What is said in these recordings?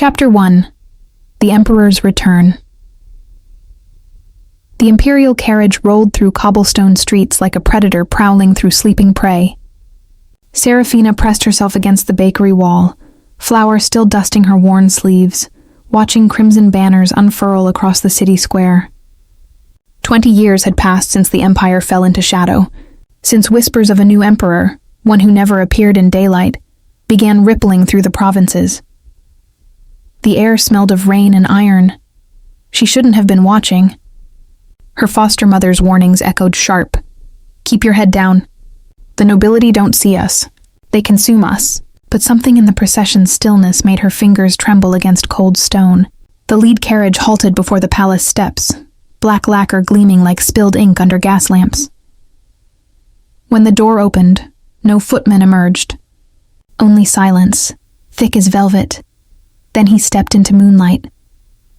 Chapter 1. The Emperor's Return. The imperial carriage rolled through cobblestone streets like a predator prowling through sleeping prey. Serafina pressed herself against the bakery wall, flour still dusting her worn sleeves, watching crimson banners unfurl across the city square. 20 years had passed since the empire fell into shadow, since whispers of a new emperor, one who never appeared in daylight, began rippling through the provinces. The air smelled of rain and iron. She shouldn't have been watching. Her foster mother's warnings echoed sharp. Keep your head down. The nobility don't see us. They consume us. But something in the procession's stillness made her fingers tremble against cold stone. The lead carriage halted before the palace steps, black lacquer gleaming like spilled ink under gas lamps. When the door opened, no footmen emerged. Only silence, thick as velvet. Then he stepped into moonlight.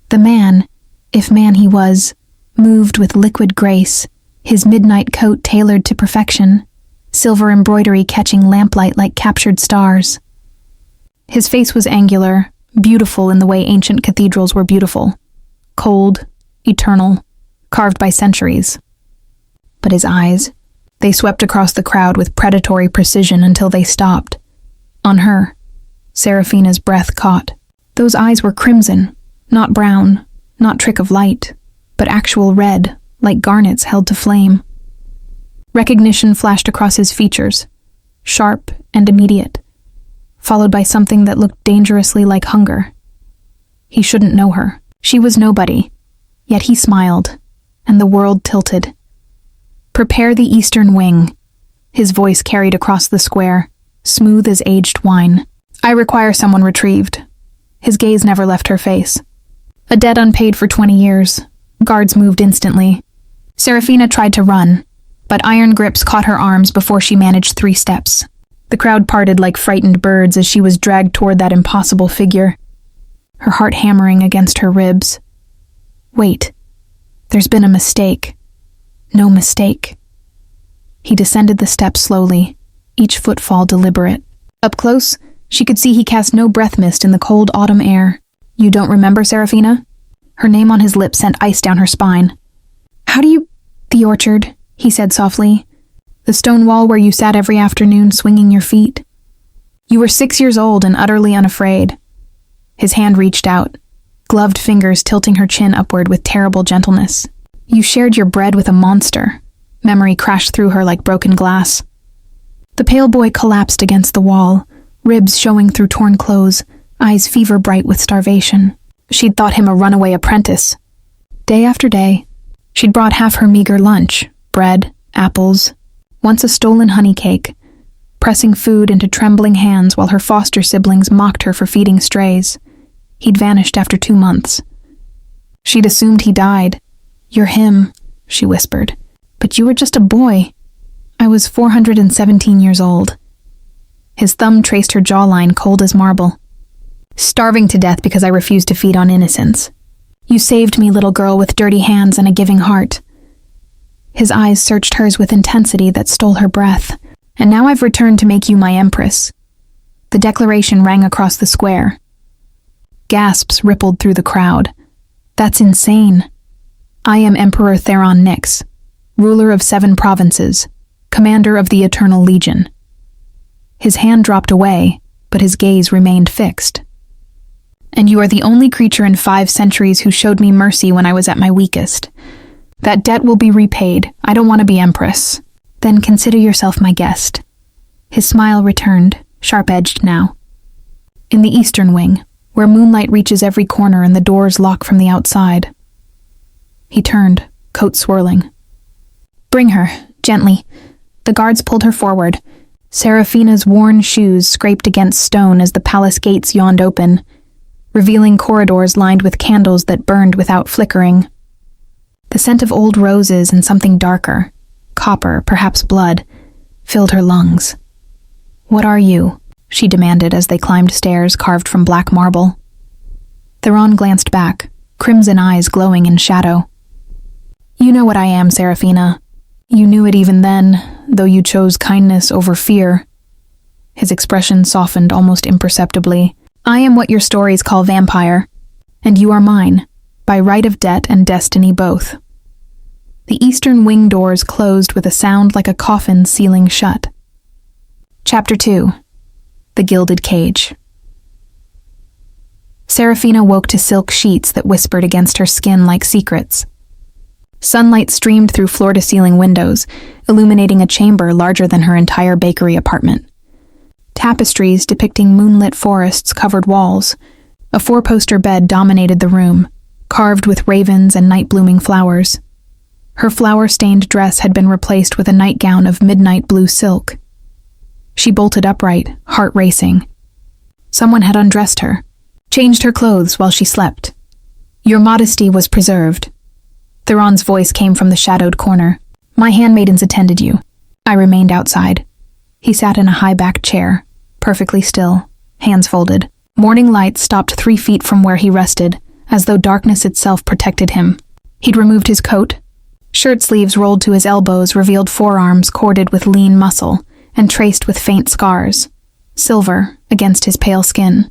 The man, if man he was, moved with liquid grace, his midnight coat tailored to perfection, silver embroidery catching lamplight like captured stars. His face was angular, beautiful in the way ancient cathedrals were beautiful, cold, eternal, carved by centuries. But his eyes, they swept across the crowd with predatory precision until they stopped. On her, Serafina's breath caught. Those eyes were crimson, not brown, not trick of light, but actual red, like garnets held to flame. Recognition flashed across his features, sharp and immediate, followed by something that looked dangerously like hunger. He shouldn't know her. She was nobody. Yet he smiled, and the world tilted. Prepare the eastern wing. His voice carried across the square, smooth as aged wine. I require someone retrieved. His gaze never left her face. A debt unpaid for 20 years. Guards moved instantly. Serafina tried to run, but iron grips caught her arms before she managed 3 steps. The crowd parted like frightened birds as she was dragged toward that impossible figure, her heart hammering against her ribs. Wait, there's been a mistake. No mistake. He descended the steps slowly, each footfall deliberate. Up close, she could see he cast no breath mist in the cold autumn air. You don't remember, Serafina? Her name on his lips sent ice down her spine. How do you... The orchard, he said softly. The stone wall where you sat every afternoon swinging your feet. You were 6 years old and utterly unafraid. His hand reached out, gloved fingers tilting her chin upward with terrible gentleness. You shared your bread with a monster. Memory crashed through her like broken glass. The pale boy collapsed against the wall, ribs showing through torn clothes, eyes fever-bright with starvation. She'd thought him a runaway apprentice. Day after day, she'd brought half her meager lunch, bread, apples, once a stolen honey cake, pressing food into trembling hands while her foster siblings mocked her for feeding strays. He'd vanished after 2 months. She'd assumed he died. You're him, she whispered. But you were just a boy. I was 417 years old. His thumb traced her jawline cold as marble. Starving to death because I refused to feed on innocence. You saved me, little girl with dirty hands and a giving heart. His eyes searched hers with intensity that stole her breath. And now I've returned to make you my empress. The declaration rang across the square. Gasps rippled through the crowd. That's insane. I am Emperor Theron Nyx, ruler of 7 provinces, commander of the Eternal Legion. His hand dropped away, but his gaze remained fixed. And you are the only creature in 5 centuries who showed me mercy when I was at my weakest. That debt will be repaid. I don't want to be empress. Then consider yourself my guest. His smile returned, sharp-edged now. In the eastern wing, where moonlight reaches every corner and the doors lock from the outside. He turned, coat swirling. Bring her, gently. The guards pulled her forward. Serafina's worn shoes scraped against stone as the palace gates yawned open, revealing corridors lined with candles that burned without flickering. The scent of old roses and something darker, copper, perhaps blood, filled her lungs. What are you? She demanded as they climbed stairs carved from black marble. Theron glanced back, crimson eyes glowing in shadow. You know what I am, Serafina. You knew it even then, though you chose kindness over fear. His expression softened almost imperceptibly. I am what your stories call vampire, and you are mine, by right of debt and destiny both. The eastern wing doors closed with a sound like a coffin sealing shut. Chapter 2. The Gilded Cage. Serafina woke to silk sheets that whispered against her skin like secrets. Sunlight streamed through floor-to-ceiling windows, illuminating a chamber larger than her entire bakery apartment. Tapestries depicting moonlit forests covered walls. A four-poster bed dominated the room, carved with ravens and night-blooming flowers. Her flower-stained dress had been replaced with a nightgown of midnight blue silk. She bolted upright, heart racing. Someone had undressed her, changed her clothes while she slept. Your modesty was preserved. Theron's voice came from the shadowed corner. My handmaidens attended you. I remained outside. He sat in a high-backed chair, perfectly still, hands folded. Morning light stopped 3 feet from where he rested, as though darkness itself protected him. He'd removed his coat. Shirt sleeves rolled to his elbows revealed forearms corded with lean muscle and traced with faint scars, silver against his pale skin.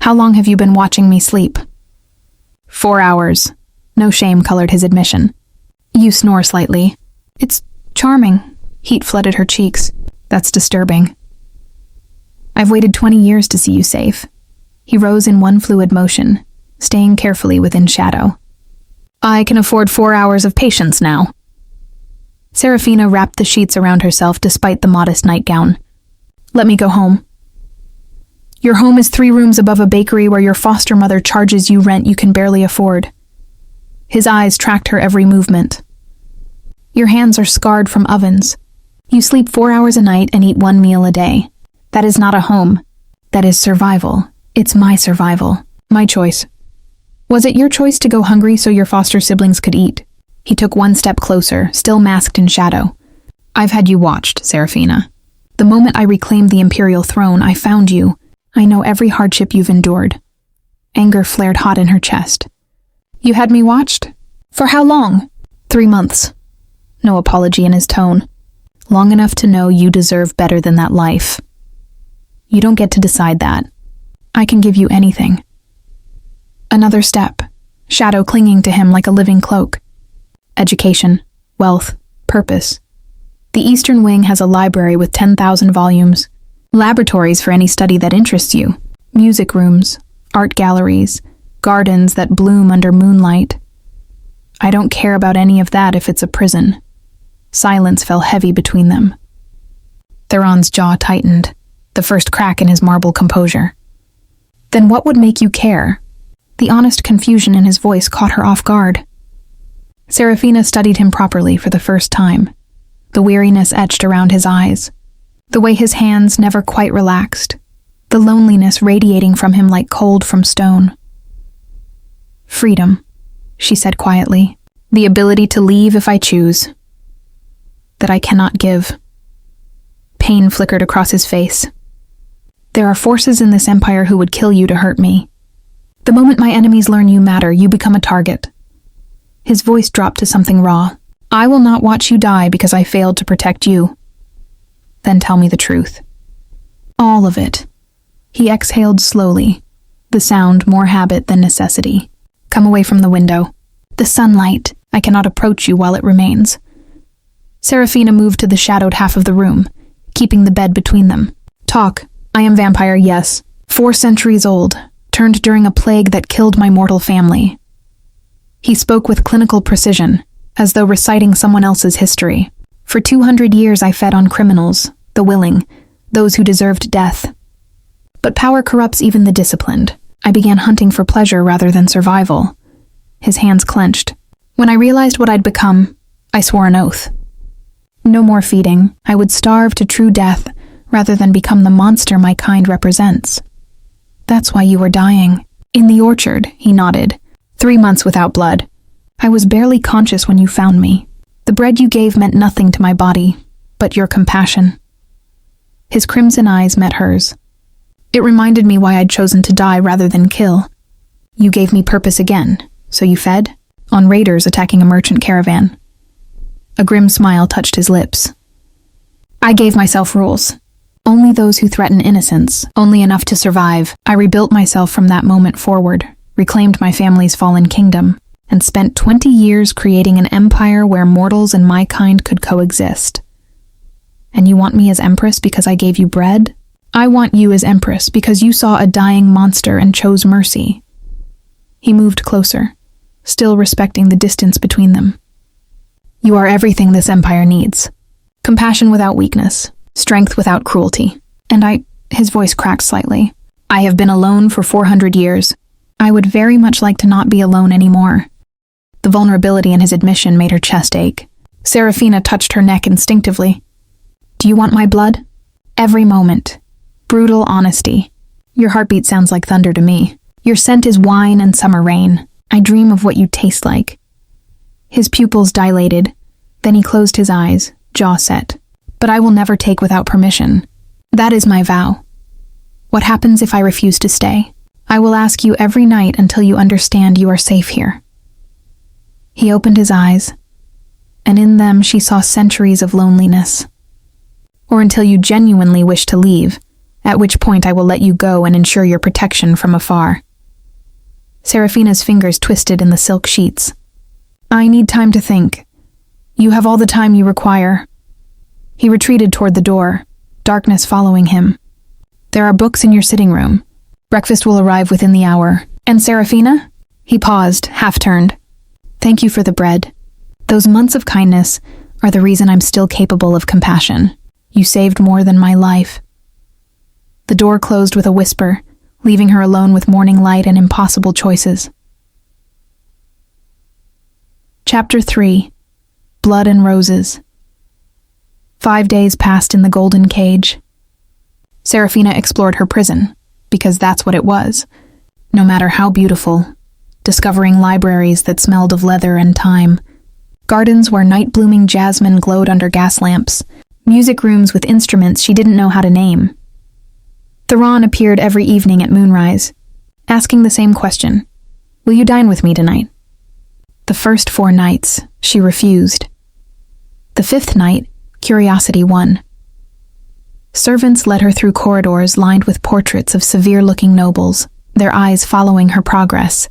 How long have you been watching me sleep? 4 hours. No shame colored his admission. You snore slightly. It's charming. Heat flooded her cheeks. That's disturbing. I've waited 20 years to see you safe. He rose in one fluid motion, staying carefully within shadow. I can afford 4 hours of patience now. Serafina wrapped the sheets around herself despite the modest nightgown. Let me go home. Your home is 3 rooms above a bakery where your foster mother charges you rent you can barely afford. His eyes tracked her every movement. Your hands are scarred from ovens. You sleep 4 hours a night and eat 1 meal a day. That is not a home. That is survival. It's my survival. My choice. Was it your choice to go hungry so your foster siblings could eat? He took 1 step closer, still masked in shadow. I've had you watched, Serafina. The moment I reclaimed the imperial throne, I found you. I know every hardship you've endured. Anger flared hot in her chest. You had me watched? For how long? 3 months. No apology in his tone. Long enough to know you deserve better than that life. You don't get to decide that. I can give you anything. Another step, shadow clinging to him like a living cloak. Education, wealth, purpose. The Eastern Wing has a library with 10,000 volumes, laboratories for any study that interests you, music rooms, art galleries, gardens that bloom under moonlight. I don't care about any of that if it's a prison. Silence fell heavy between them. Theron's jaw tightened, the first crack in his marble composure. Then what would make you care? The honest confusion in his voice caught her off guard. Serafina studied him properly for the first time, the weariness etched around his eyes, the way his hands never quite relaxed, the loneliness radiating from him like cold from stone. Freedom, she said quietly, the ability to leave if I choose. That I cannot give. Pain flickered across his face. There are forces in this empire who would kill you to hurt me. The moment my enemies learn you matter, you become a target. His voice dropped to something raw. I will not watch you die because I failed to protect you. Then tell me the truth. All of it. He exhaled slowly, the sound more habit than necessity. Come away from the window. The sunlight. I cannot approach you while it remains. Serafina moved to the shadowed half of the room, keeping the bed between them. Talk. I am vampire, yes. 4 centuries old, turned during a plague that killed my mortal family. He spoke with clinical precision, as though reciting someone else's history. For 200 years I fed on criminals, the willing, those who deserved death. But power corrupts even the disciplined. I began hunting for pleasure rather than survival. His hands clenched. When I realized what I'd become, I swore an oath. No more feeding. I would starve to true death rather than become the monster my kind represents. That's why you were dying. In the orchard, he nodded. 3 months without blood. I was barely conscious when you found me. The bread you gave meant nothing to my body, but your compassion. His crimson eyes met hers. It reminded me why I'd chosen to die rather than kill. You gave me purpose again, so you fed? On raiders attacking a merchant caravan. A grim smile touched his lips. I gave myself rules. Only those who threaten innocence, only enough to survive. I rebuilt myself from that moment forward, reclaimed my family's fallen kingdom, and spent 20 years creating an empire where mortals and my kind could coexist. And you want me as Empress because I gave you bread? I want you as Empress because you saw a dying monster and chose mercy. He moved closer, still respecting the distance between them. You are everything this empire needs. Compassion without weakness, strength without cruelty. And his voice cracked slightly. I have been alone for 400 years. I would very much like to not be alone anymore. The vulnerability in his admission made her chest ache. Serafina touched her neck instinctively. Do you want my blood? Every moment. Brutal honesty. Your heartbeat sounds like thunder to me. Your scent is wine and summer rain. I dream of what you taste like. His pupils dilated. Then he closed his eyes, jaw set. But I will never take without permission. That is my vow. What happens if I refuse to stay? I will ask you every night until you understand you are safe here. He opened his eyes, and in them she saw centuries of loneliness. Or until you genuinely wish to leave, at which point I will let you go and ensure your protection from afar. Serafina's fingers twisted in the silk sheets. I need time to think. You have all the time you require. He retreated toward the door, darkness following him. There are books in your sitting room. Breakfast will arrive within the hour. And Serafina? He paused, half-turned. Thank you for the bread. Those months of kindness are the reason I'm still capable of compassion. You saved more than my life. The door closed with a whisper, leaving her alone with morning light and impossible choices. Chapter 3. Blood and Roses. 5 days passed in the golden cage. Serafina explored her prison, because that's what it was, no matter how beautiful, discovering libraries that smelled of leather and time, gardens where night-blooming jasmine glowed under gas lamps, music rooms with instruments she didn't know how to name. Theron appeared every evening at moonrise, asking the same question, "Will you dine with me tonight?" The first 4 nights, she refused. The 5th night, curiosity won. Servants led her through corridors lined with portraits of severe-looking nobles, their eyes following her progress.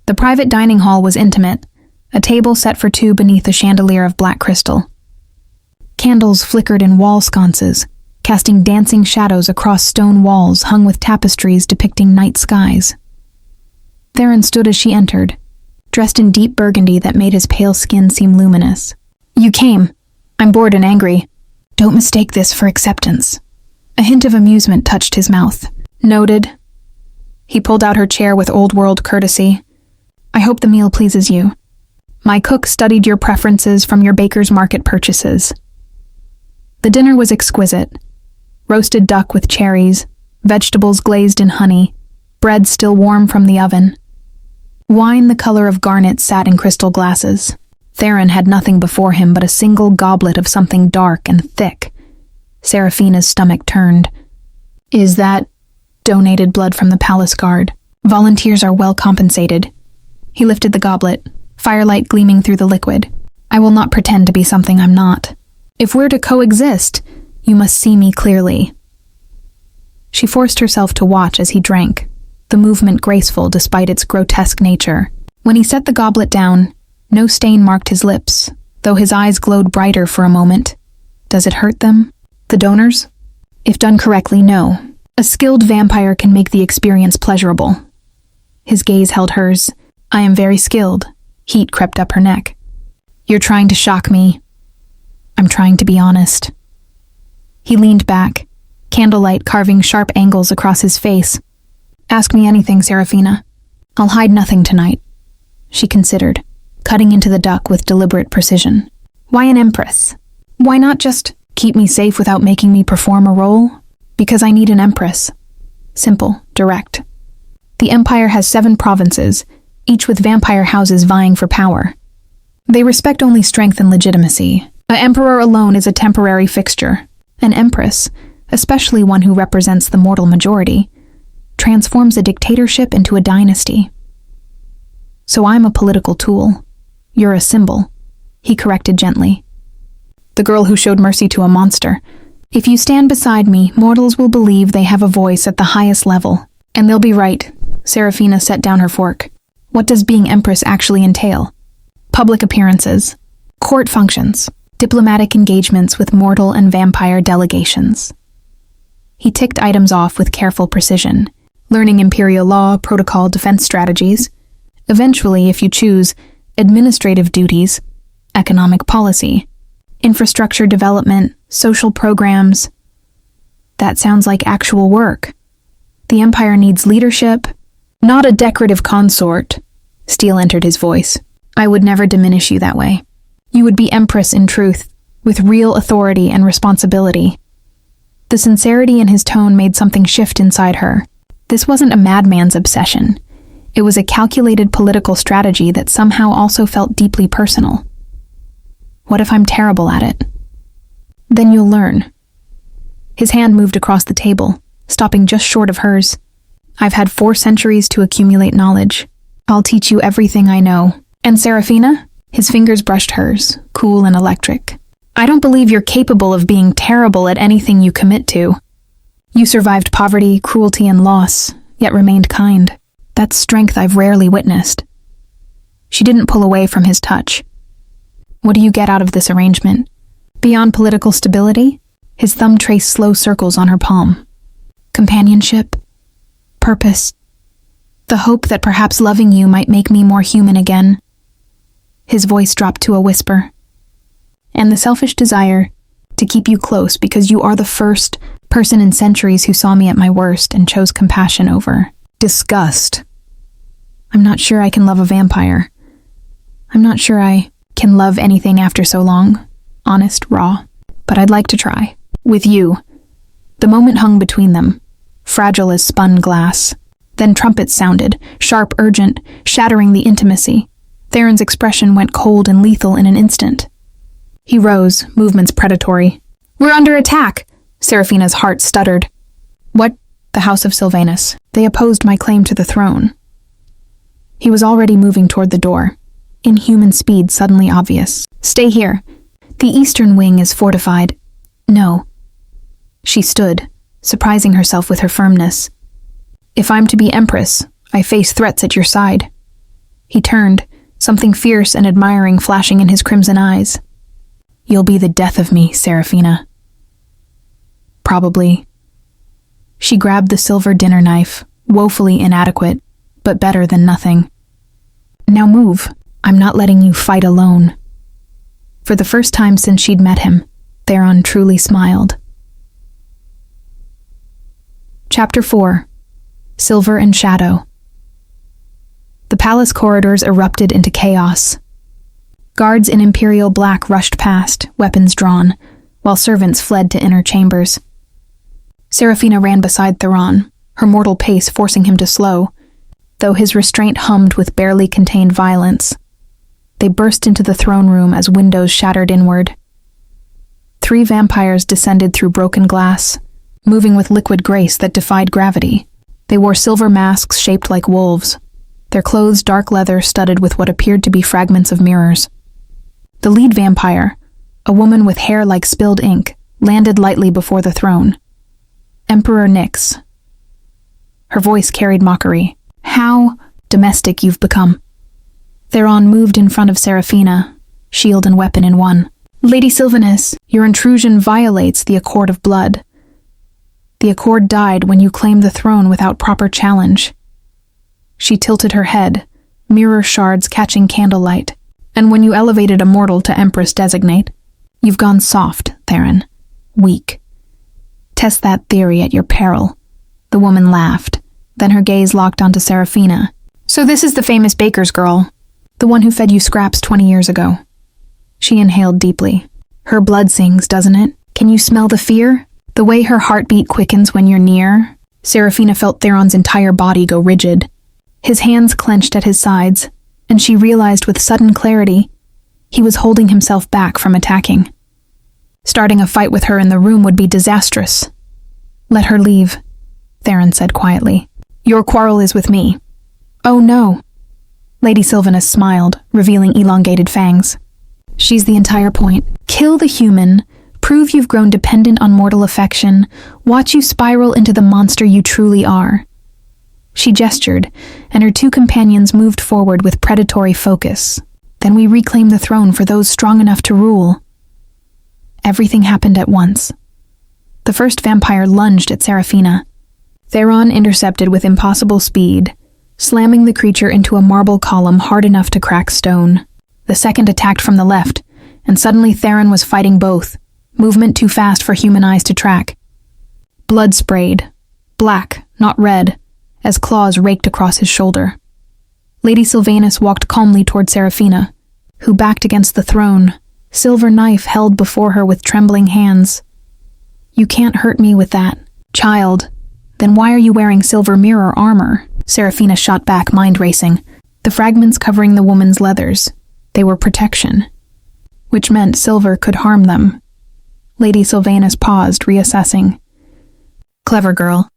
The private dining hall was intimate, a table set for 2 beneath a chandelier of black crystal. Candles flickered in wall sconces, casting dancing shadows across stone walls hung with tapestries depicting night skies. Theron stood as she entered, dressed in deep burgundy that made his pale skin seem luminous. "You came. I'm bored and angry. Don't mistake this for acceptance." A hint of amusement touched his mouth. "Noted." He pulled out her chair with old-world courtesy. "I hope the meal pleases you. My cook studied your preferences from your baker's market purchases." The dinner was exquisite. Roasted duck with cherries, vegetables glazed in honey, bread still warm from the oven. Wine the color of garnet sat in crystal glasses. Theron had nothing before him but a single goblet of something dark and thick. Serafina's stomach turned. "Is that donated blood from the palace guard? Volunteers are well compensated." He lifted the goblet, firelight gleaming through the liquid. "I will not pretend to be something I'm not. If we're to coexist, you must see me clearly." She forced herself to watch as he drank, the movement graceful despite its grotesque nature. When he set the goblet down, no stain marked his lips, though his eyes glowed brighter for a moment. Does it hurt them? The donors? If done correctly, no. A skilled vampire can make the experience pleasurable. His gaze held hers. "I am very skilled." Heat crept up her neck. "You're trying to shock me." "I'm trying to be honest." He leaned back, candlelight carving sharp angles across his face. "Ask me anything, Serafina. I'll hide nothing tonight." She considered, cutting into the duck with deliberate precision. "Why an empress? Why not just keep me safe without making me perform a role? Because I need an empress. Simple, direct. The empire has 7 provinces, each with vampire houses vying for power. They respect only strength and legitimacy. An emperor alone is a temporary fixture. An empress, especially one who represents the mortal majority, transforms a dictatorship into a dynasty. So I'm a political tool. You're a symbol," he corrected gently. "The girl who showed mercy to a monster. If you stand beside me, mortals will believe they have a voice at the highest level. And they'll be right. Serafina set down her fork. What does being Empress actually entail? Public appearances, court functions, diplomatic engagements with mortal and vampire delegations. He ticked items off with careful precision, learning imperial law, protocol, defense strategies. Eventually, if you choose, administrative duties, economic policy, infrastructure development, social programs. That sounds like actual work. The Empire needs leadership, not a decorative consort. Steel entered his voice. I would never diminish you that way. You would be Empress in truth, with real authority and responsibility. The sincerity in his tone made something shift inside her. This wasn't a madman's obsession. It was a calculated political strategy that somehow also felt deeply personal. What if I'm terrible at it? Then you'll learn. His hand moved across the table, stopping just short of hers. I've had 4 centuries to accumulate knowledge. I'll teach you everything I know. And Serafina? His fingers brushed hers, cool and electric. I don't believe you're capable of being terrible at anything you commit to. You survived poverty, cruelty, and loss, yet remained kind. That's strength I've rarely witnessed. She didn't pull away from his touch. What do you get out of this arrangement? Beyond political stability? His thumb traced slow circles on her palm. Companionship, purpose, the hope that perhaps loving you might make me more human again. His voice dropped to a whisper. And the selfish desire to keep you close because you are the first person in centuries who saw me at my worst and chose compassion over disgust. I'm not sure I can love a vampire. I'm not sure I can love anything after so long. Honest, raw. But I'd like to try. With you. The moment hung between them, fragile as spun glass. Then trumpets sounded, sharp, urgent, shattering the intimacy. Theron's expression went cold and lethal in an instant. He rose, movements predatory. We're under attack! Serafina's heart stuttered. What? The House of Sylvanus. They opposed my claim to the throne. He was already moving toward the door, inhuman speed suddenly obvious. Stay here. The eastern wing is fortified. No. She stood, surprising herself with her firmness. If I'm to be Empress, I face threats at your side. He turned, something fierce and admiring flashing in his crimson eyes. You'll be the death of me, Serafina. Probably. She grabbed the silver dinner knife, woefully inadequate, but better than nothing. Now move. I'm not letting you fight alone. For the first time since she'd met him, Theron truly smiled. Chapter 4. Silver and Shadow. The palace corridors erupted into chaos. Guards in imperial black rushed past, weapons drawn, while servants fled to inner chambers. Serafina ran beside Theron, her mortal pace forcing him to slow, though his restraint hummed with barely contained violence. They burst into the throne room as windows shattered inward. 3 vampires descended through broken glass, moving with liquid grace that defied gravity. They wore silver masks shaped like wolves, their clothes dark leather studded with what appeared to be fragments of mirrors. The lead vampire, a woman with hair like spilled ink, landed lightly before the throne. Emperor Nyx. Her voice carried mockery. How domestic you've become. Theron moved in front of Serafina, shield and weapon in one. Lady Sylvanus, your intrusion violates the Accord of Blood. The Accord died when you claimed the throne without proper challenge. She tilted her head, mirror shards catching candlelight. And when you elevated a mortal to Empress designate, you've gone soft, Theron. Weak. Test that theory at your peril. The woman laughed. Then her gaze locked onto Serafina. So this is the famous baker's girl, the one who fed you scraps 20 years ago. She inhaled deeply. Her blood sings, doesn't it? Can you smell the fear? The way her heartbeat quickens when you're near? Serafina felt Theron's entire body go rigid. His hands clenched at his sides, and she realized with sudden clarity he was holding himself back from attacking. Starting a fight with her in the room would be disastrous. Let her leave, Theron said quietly. Your quarrel is with me. Oh no. Lady Sylvanus smiled, revealing elongated fangs. She's the entire point. Kill the human, Prove you've grown dependent on mortal affection. Watch you spiral into the monster you truly are." She gestured, and her two companions moved forward with predatory focus. "Then we reclaim the throne for those strong enough to rule." Everything happened at once. The first vampire lunged at Serafina. Theron intercepted with impossible speed, slamming the creature into a marble column hard enough to crack stone. The second attacked from the left, and suddenly Theron was fighting both, movement too fast for human eyes to track. Blood sprayed, black, not red, as claws raked across his shoulder. Lady Sylvanus walked calmly toward Serafina, who backed against the throne, silver knife held before her with trembling hands. "You can't hurt me with that, child. Then why are you wearing silver mirror armor?" Serafina shot back, mind racing, the fragments covering the woman's leathers. They were protection, which meant silver could harm them. Lady Sylvanus paused, reassessing. "Clever girl.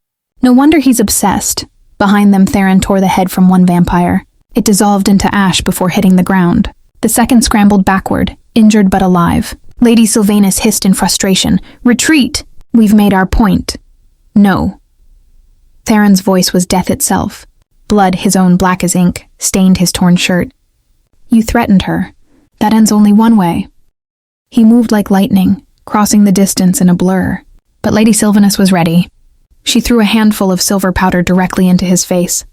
No wonder he's obsessed." Behind them, Theron tore the head from one vampire. It dissolved into ash before hitting the ground. The second scrambled backward, injured but alive. Lady Sylvanus hissed in frustration. "Retreat! We've made our point." "No." Theron's voice was death itself. Blood, his own black as ink, stained his torn shirt. "You threatened her. That ends only one way." He moved like lightning, crossing the distance in a blur. But Lady Sylvanus was ready. She threw a handful of silver powder directly into his face.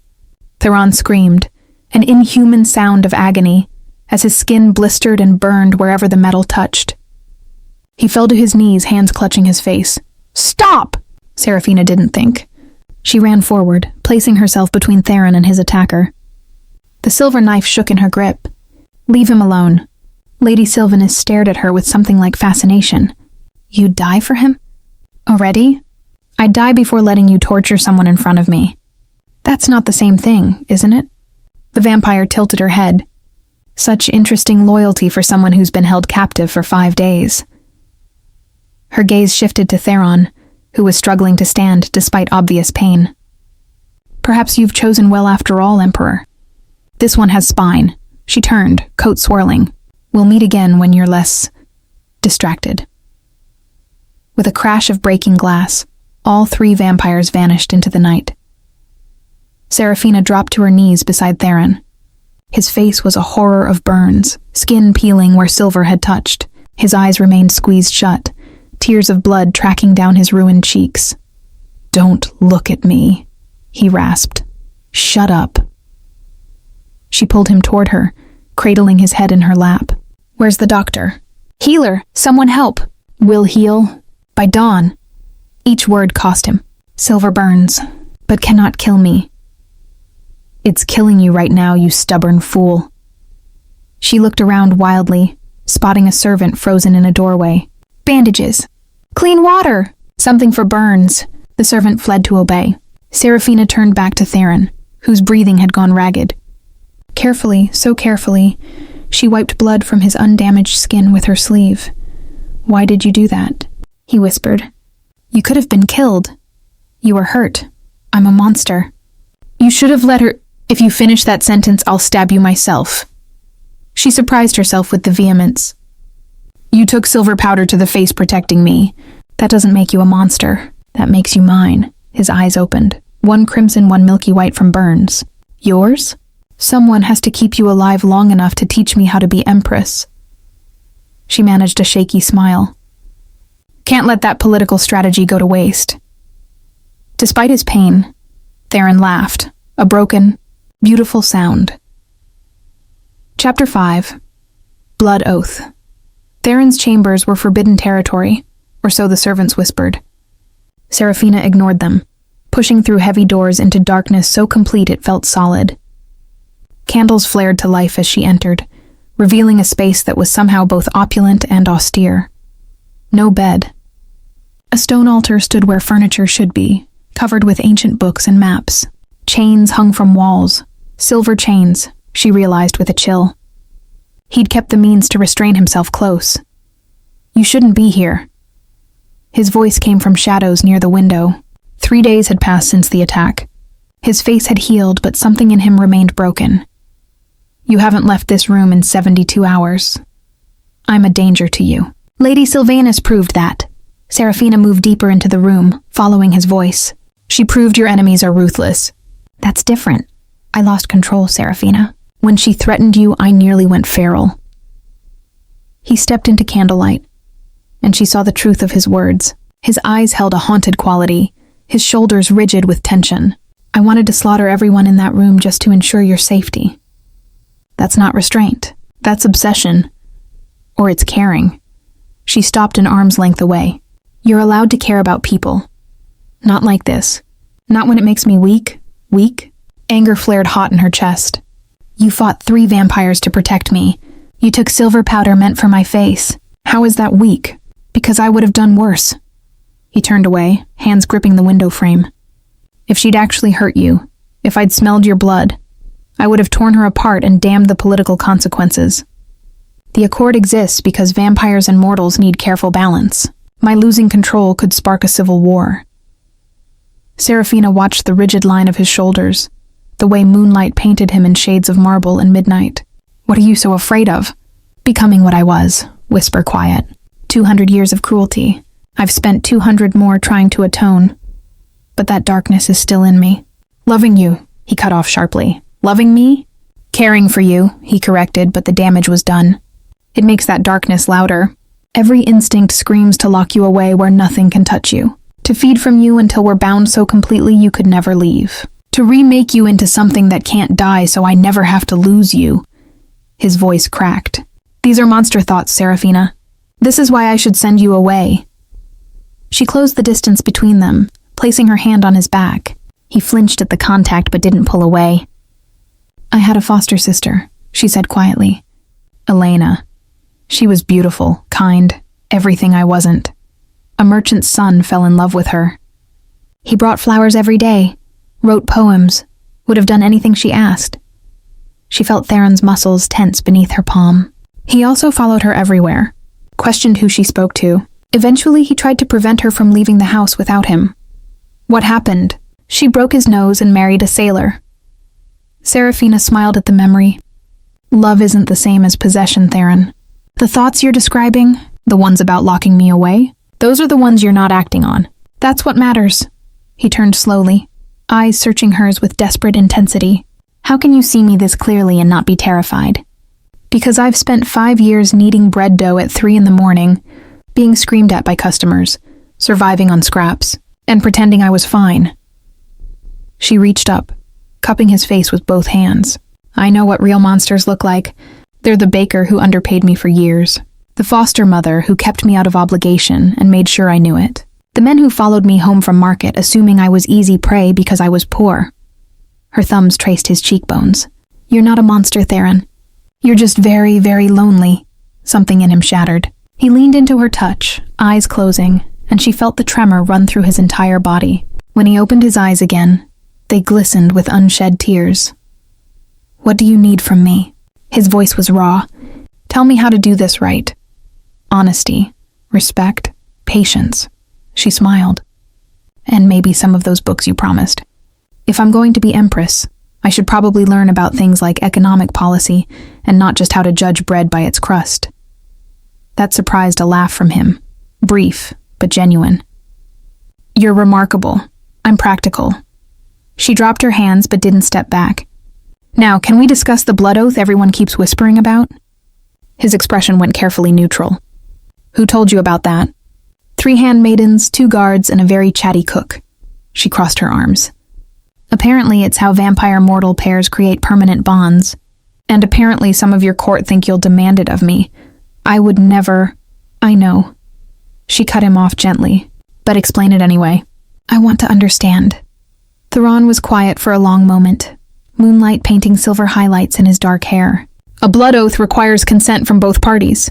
Theron screamed, an inhuman sound of agony, as his skin blistered and burned wherever the metal touched. He fell to his knees, hands clutching his face. "Stop!" Serafina didn't think. She ran forward, placing herself between Theron and his attacker. The silver knife shook in her grip. "Leave him alone." Lady Sylvanus stared at her with something like fascination. "You'd die for him? Already? I'd die before letting you torture someone in front of me." "That's not the same thing, isn't it?" The vampire tilted her head. Such interesting loyalty for someone who's been held captive for 5 days. Her gaze shifted to Theron, who was struggling to stand despite obvious pain. "Perhaps you've chosen well after all, Emperor. This one has spine." She turned, coat swirling. "We'll meet again when you're less distracted." With a crash of breaking glass, all 3 vampires vanished into the night. Serafina dropped to her knees beside Theron. His face was a horror of burns, skin peeling where silver had touched. His eyes remained squeezed shut, tears of blood tracking down his ruined cheeks. "Don't look at me," he rasped. "Shut up." She pulled him toward her, cradling his head in her lap. "Where's the doctor?" "Healer, someone help." "Will heal by dawn." Each word cost him. "Silver burns, but cannot kill me." "It's killing you right now, you stubborn fool." She looked around wildly, spotting a servant frozen in a doorway. "Bandages. Clean water. Something for burns." The servant fled to obey. Serafina turned back to Theron, whose breathing had gone ragged. Carefully, so carefully, she wiped blood from his undamaged skin with her sleeve. "Why did you do that?" he whispered. "You could have been killed. You were hurt. I'm a monster." "You should have let her—" "If you finish that sentence, I'll stab you myself." She surprised herself with the vehemence. "You took silver powder to the face protecting me. That doesn't make you a monster. That makes you mine." His eyes opened. One crimson, one milky white from burns. "Yours? Someone has to keep you alive long enough to teach me how to be Empress." She managed a shaky smile. "Can't let that political strategy go to waste." Despite his pain, Theron laughed, a broken, beautiful sound. Chapter 5. Blood Oath. Theron's chambers were forbidden territory, or so the servants whispered. Serafina ignored them, pushing through heavy doors into darkness so complete it felt solid. Candles flared to life as she entered, revealing a space that was somehow both opulent and austere. No bed. A stone altar stood where furniture should be, covered with ancient books and maps. Chains hung from walls, silver chains, she realized with a chill. He'd kept the means to restrain himself close. "You shouldn't be here." His voice came from shadows near the window. 3 days had passed since the attack. His face had healed, but something in him remained broken. "You haven't left this room in 72 hours. I'm a danger to you." Lady Sylvanus proved that. Serafina moved deeper into the room, following his voice. She proved your enemies are ruthless. That's different. I lost control, Serafina. When she threatened you, I nearly went feral. He stepped into candlelight, and she saw the truth of his words. His eyes held a haunted quality, his shoulders rigid with tension. I wanted to slaughter everyone in that room just to ensure your safety. That's not restraint. That's obsession. Or it's caring. She stopped an arm's length away. You're allowed to care about people. Not like this. Not when it makes me weak. Weak? Anger flared hot in her chest. You fought 3 vampires to protect me. You took silver powder meant for my face. How is that weak? Because I would have done worse. He turned away, hands gripping the window frame. If she'd actually hurt you, if I'd smelled your blood, I would have torn her apart and damned the political consequences. The accord exists because vampires and mortals need careful balance. My losing control could spark a civil war. Serafina watched the rigid line of his shoulders, the way moonlight painted him in shades of marble and midnight. What are you so afraid of? Becoming what I was, whisper quiet. 200 years of cruelty. I've spent 200 more trying to atone. But that darkness is still in me. Loving you, he cut off sharply. Loving me? Caring for you, he corrected, but the damage was done. It makes that darkness louder. Every instinct screams to lock you away where nothing can touch you. To feed from you until we're bound so completely you could never leave. To remake you into something that can't die so I never have to lose you. His voice cracked. These are monster thoughts, Serafina. This is why I should send you away. She closed the distance between them, placing her hand on his back. He flinched at the contact but didn't pull away. I had a foster sister, she said quietly. Elena. She was beautiful, kind, everything I wasn't. A merchant's son fell in love with her. He brought flowers every day, wrote poems, would have done anything she asked. She felt Theron's muscles tense beneath her palm. He also followed her everywhere, questioned who she spoke to. Eventually, he tried to prevent her from leaving the house without him. What happened? She broke his nose and married a sailor. Serafina smiled at the memory. Love isn't the same as possession, Theron. The thoughts you're describing, the ones about locking me away, those are the ones you're not acting on. That's what matters. He turned slowly, eyes searching hers with desperate intensity. How can you see me this clearly and not be terrified? Because I've spent 5 years kneading bread dough at 3 a.m, being screamed at by customers, surviving on scraps, and pretending I was fine. She reached up, cupping his face with both hands. I know what real monsters look like. They're the baker who underpaid me for years, the foster mother who kept me out of obligation and made sure I knew it, the men who followed me home from market assuming I was easy prey because I was poor. Her thumbs traced his cheekbones. You're not a monster, Theron. You're just very, very lonely. Something in him shattered. He leaned into her touch, eyes closing, and she felt the tremor run through his entire body. When he opened his eyes again, they glistened with unshed tears. What do you need from me? His voice was raw. Tell me how to do this right. Honesty, respect, patience. She smiled. And maybe some of those books you promised. If I'm going to be Empress, I should probably learn about things like economic policy and not just how to judge bread by its crust. That surprised a laugh from him, brief but genuine. You're remarkable. I'm practical. She dropped her hands but didn't step back. Now, can we discuss the blood oath everyone keeps whispering about? His expression went carefully neutral. Who told you about that? 3 handmaidens, 2 guards, and a very chatty cook. She crossed her arms. Apparently, it's how vampire-mortal pairs create permanent bonds. And apparently some of your court think you'll demand it of me. I would never... I know. She cut him off gently, but explain it anyway. I want to understand. Theron was quiet for a long moment, moonlight painting silver highlights in his dark hair. A blood oath requires consent from both parties.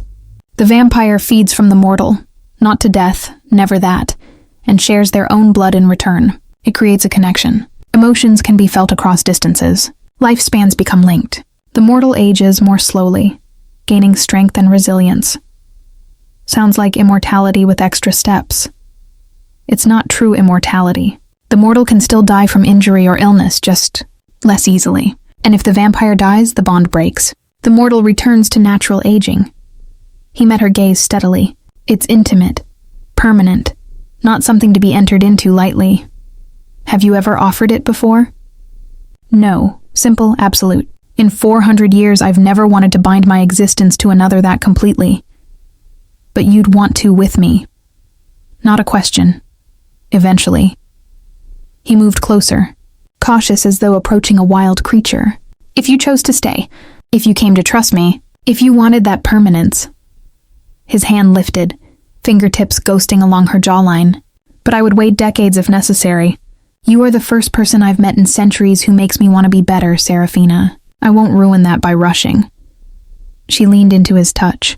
The vampire feeds from the mortal, not to death, never that, and shares their own blood in return. It creates a connection. Emotions can be felt across distances. Lifespans become linked. The mortal ages more slowly, gaining strength and resilience. Sounds like immortality with extra steps. It's not true immortality. The mortal can still die from injury or illness, just less easily. And if the vampire dies, the bond breaks. The mortal returns to natural aging. He met her gaze steadily. It's intimate, permanent, not something to be entered into lightly. Have you ever offered it before? No, simple, absolute. In 400 years, I've never wanted to bind my existence to another that completely. But you'd want to with me. Not a question. Eventually. He moved closer, cautious as though approaching a wild creature. If you chose to stay, if you came to trust me, if you wanted that permanence. His hand lifted, fingertips ghosting along her jawline. But I would wait decades if necessary. You are the first person I've met in centuries who makes me want to be better, Serafina. I won't ruin that by rushing. She leaned into his touch,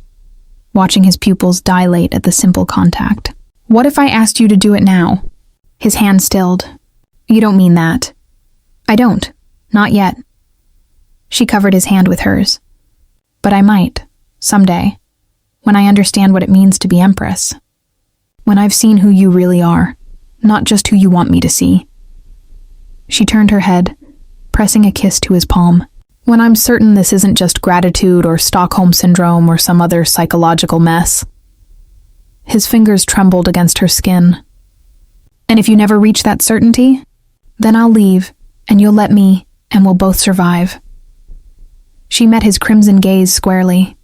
watching his pupils dilate at the simple contact. What if I asked you to do it now? His hand stilled. You don't mean that. I don't. Not yet. She covered his hand with hers. But I might, someday, when I understand what it means to be Empress. When I've seen who you really are, not just who you want me to see. She turned her head, pressing a kiss to his palm. When I'm certain this isn't just gratitude or Stockholm Syndrome or some other psychological mess. His fingers trembled against her skin. And if you never reach that certainty, then I'll leave, and you'll let me, and we'll both survive. She met his crimson gaze squarely.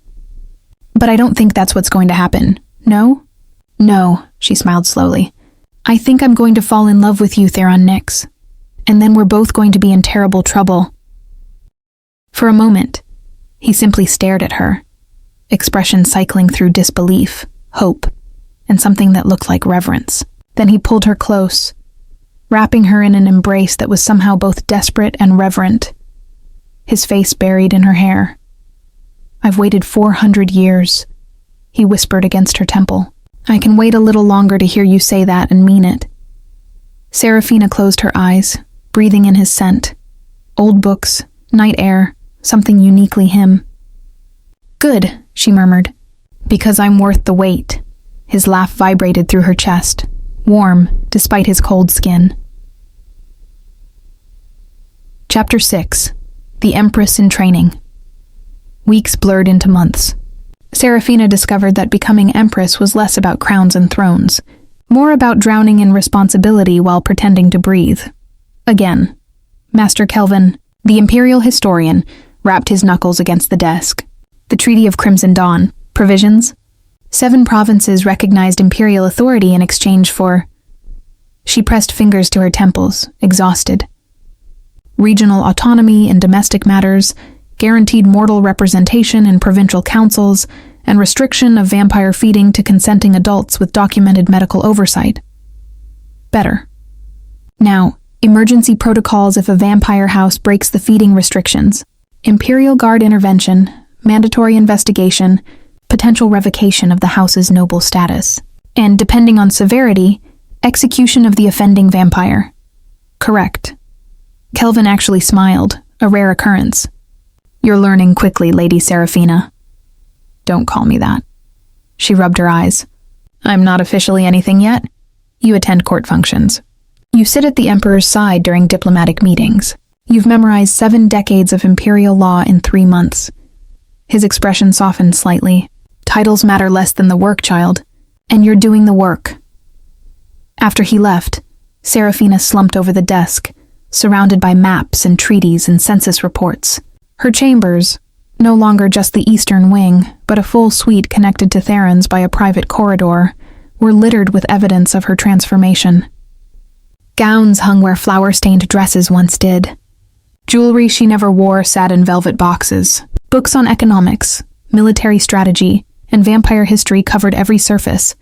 But I don't think that's what's going to happen, no? No, she smiled slowly. I think I'm going to fall in love with you, Theron Nix. And then we're both going to be in terrible trouble. For a moment, he simply stared at her, expression cycling through disbelief, hope, and something that looked like reverence. Then he pulled her close, wrapping her in an embrace that was somehow both desperate and reverent, his face buried in her hair. I've waited 400 years, he whispered against her temple. I can wait a little longer to hear you say that and mean it. Serafina closed her eyes, breathing in his scent. Old books, night air, something uniquely him. Good, she murmured. Because I'm worth the wait. His laugh vibrated through her chest, warm despite his cold skin. Chapter 6. The Empress in Training. Weeks blurred into months. Serafina discovered that becoming Empress was less about crowns and thrones, more about drowning in responsibility while pretending to breathe. Again, Master Kelvin, the Imperial historian, rapped his knuckles against the desk. The Treaty of Crimson Dawn. Provisions. 7 provinces recognized imperial authority in exchange for... She pressed fingers to her temples, exhausted. Regional autonomy in domestic matters, guaranteed mortal representation in provincial councils, and restriction of vampire feeding to consenting adults with documented medical oversight. Better. Now, emergency protocols if a vampire house breaks the feeding restrictions. Imperial Guard intervention, mandatory investigation, potential revocation of the house's noble status. And, depending on severity, execution of the offending vampire. Correct. Kelvin actually smiled, a rare occurrence. You're learning quickly, Lady Serafina. Don't call me that. She rubbed her eyes. I'm not officially anything yet. You attend court functions. You sit at the Emperor's side during diplomatic meetings. You've memorized 7 decades of imperial law in 3 months. His expression softened slightly. Titles matter less than the work, child. And you're doing the work. After he left, Serafina slumped over the desk, surrounded by maps and treaties and census reports. Her chambers, no longer just the eastern wing, but a full suite connected to Theron's by a private corridor, were littered with evidence of her transformation. Gowns hung where flower-stained dresses once did. Jewelry she never wore sat in velvet boxes. Books on economics, military strategy, and vampire history covered every surface.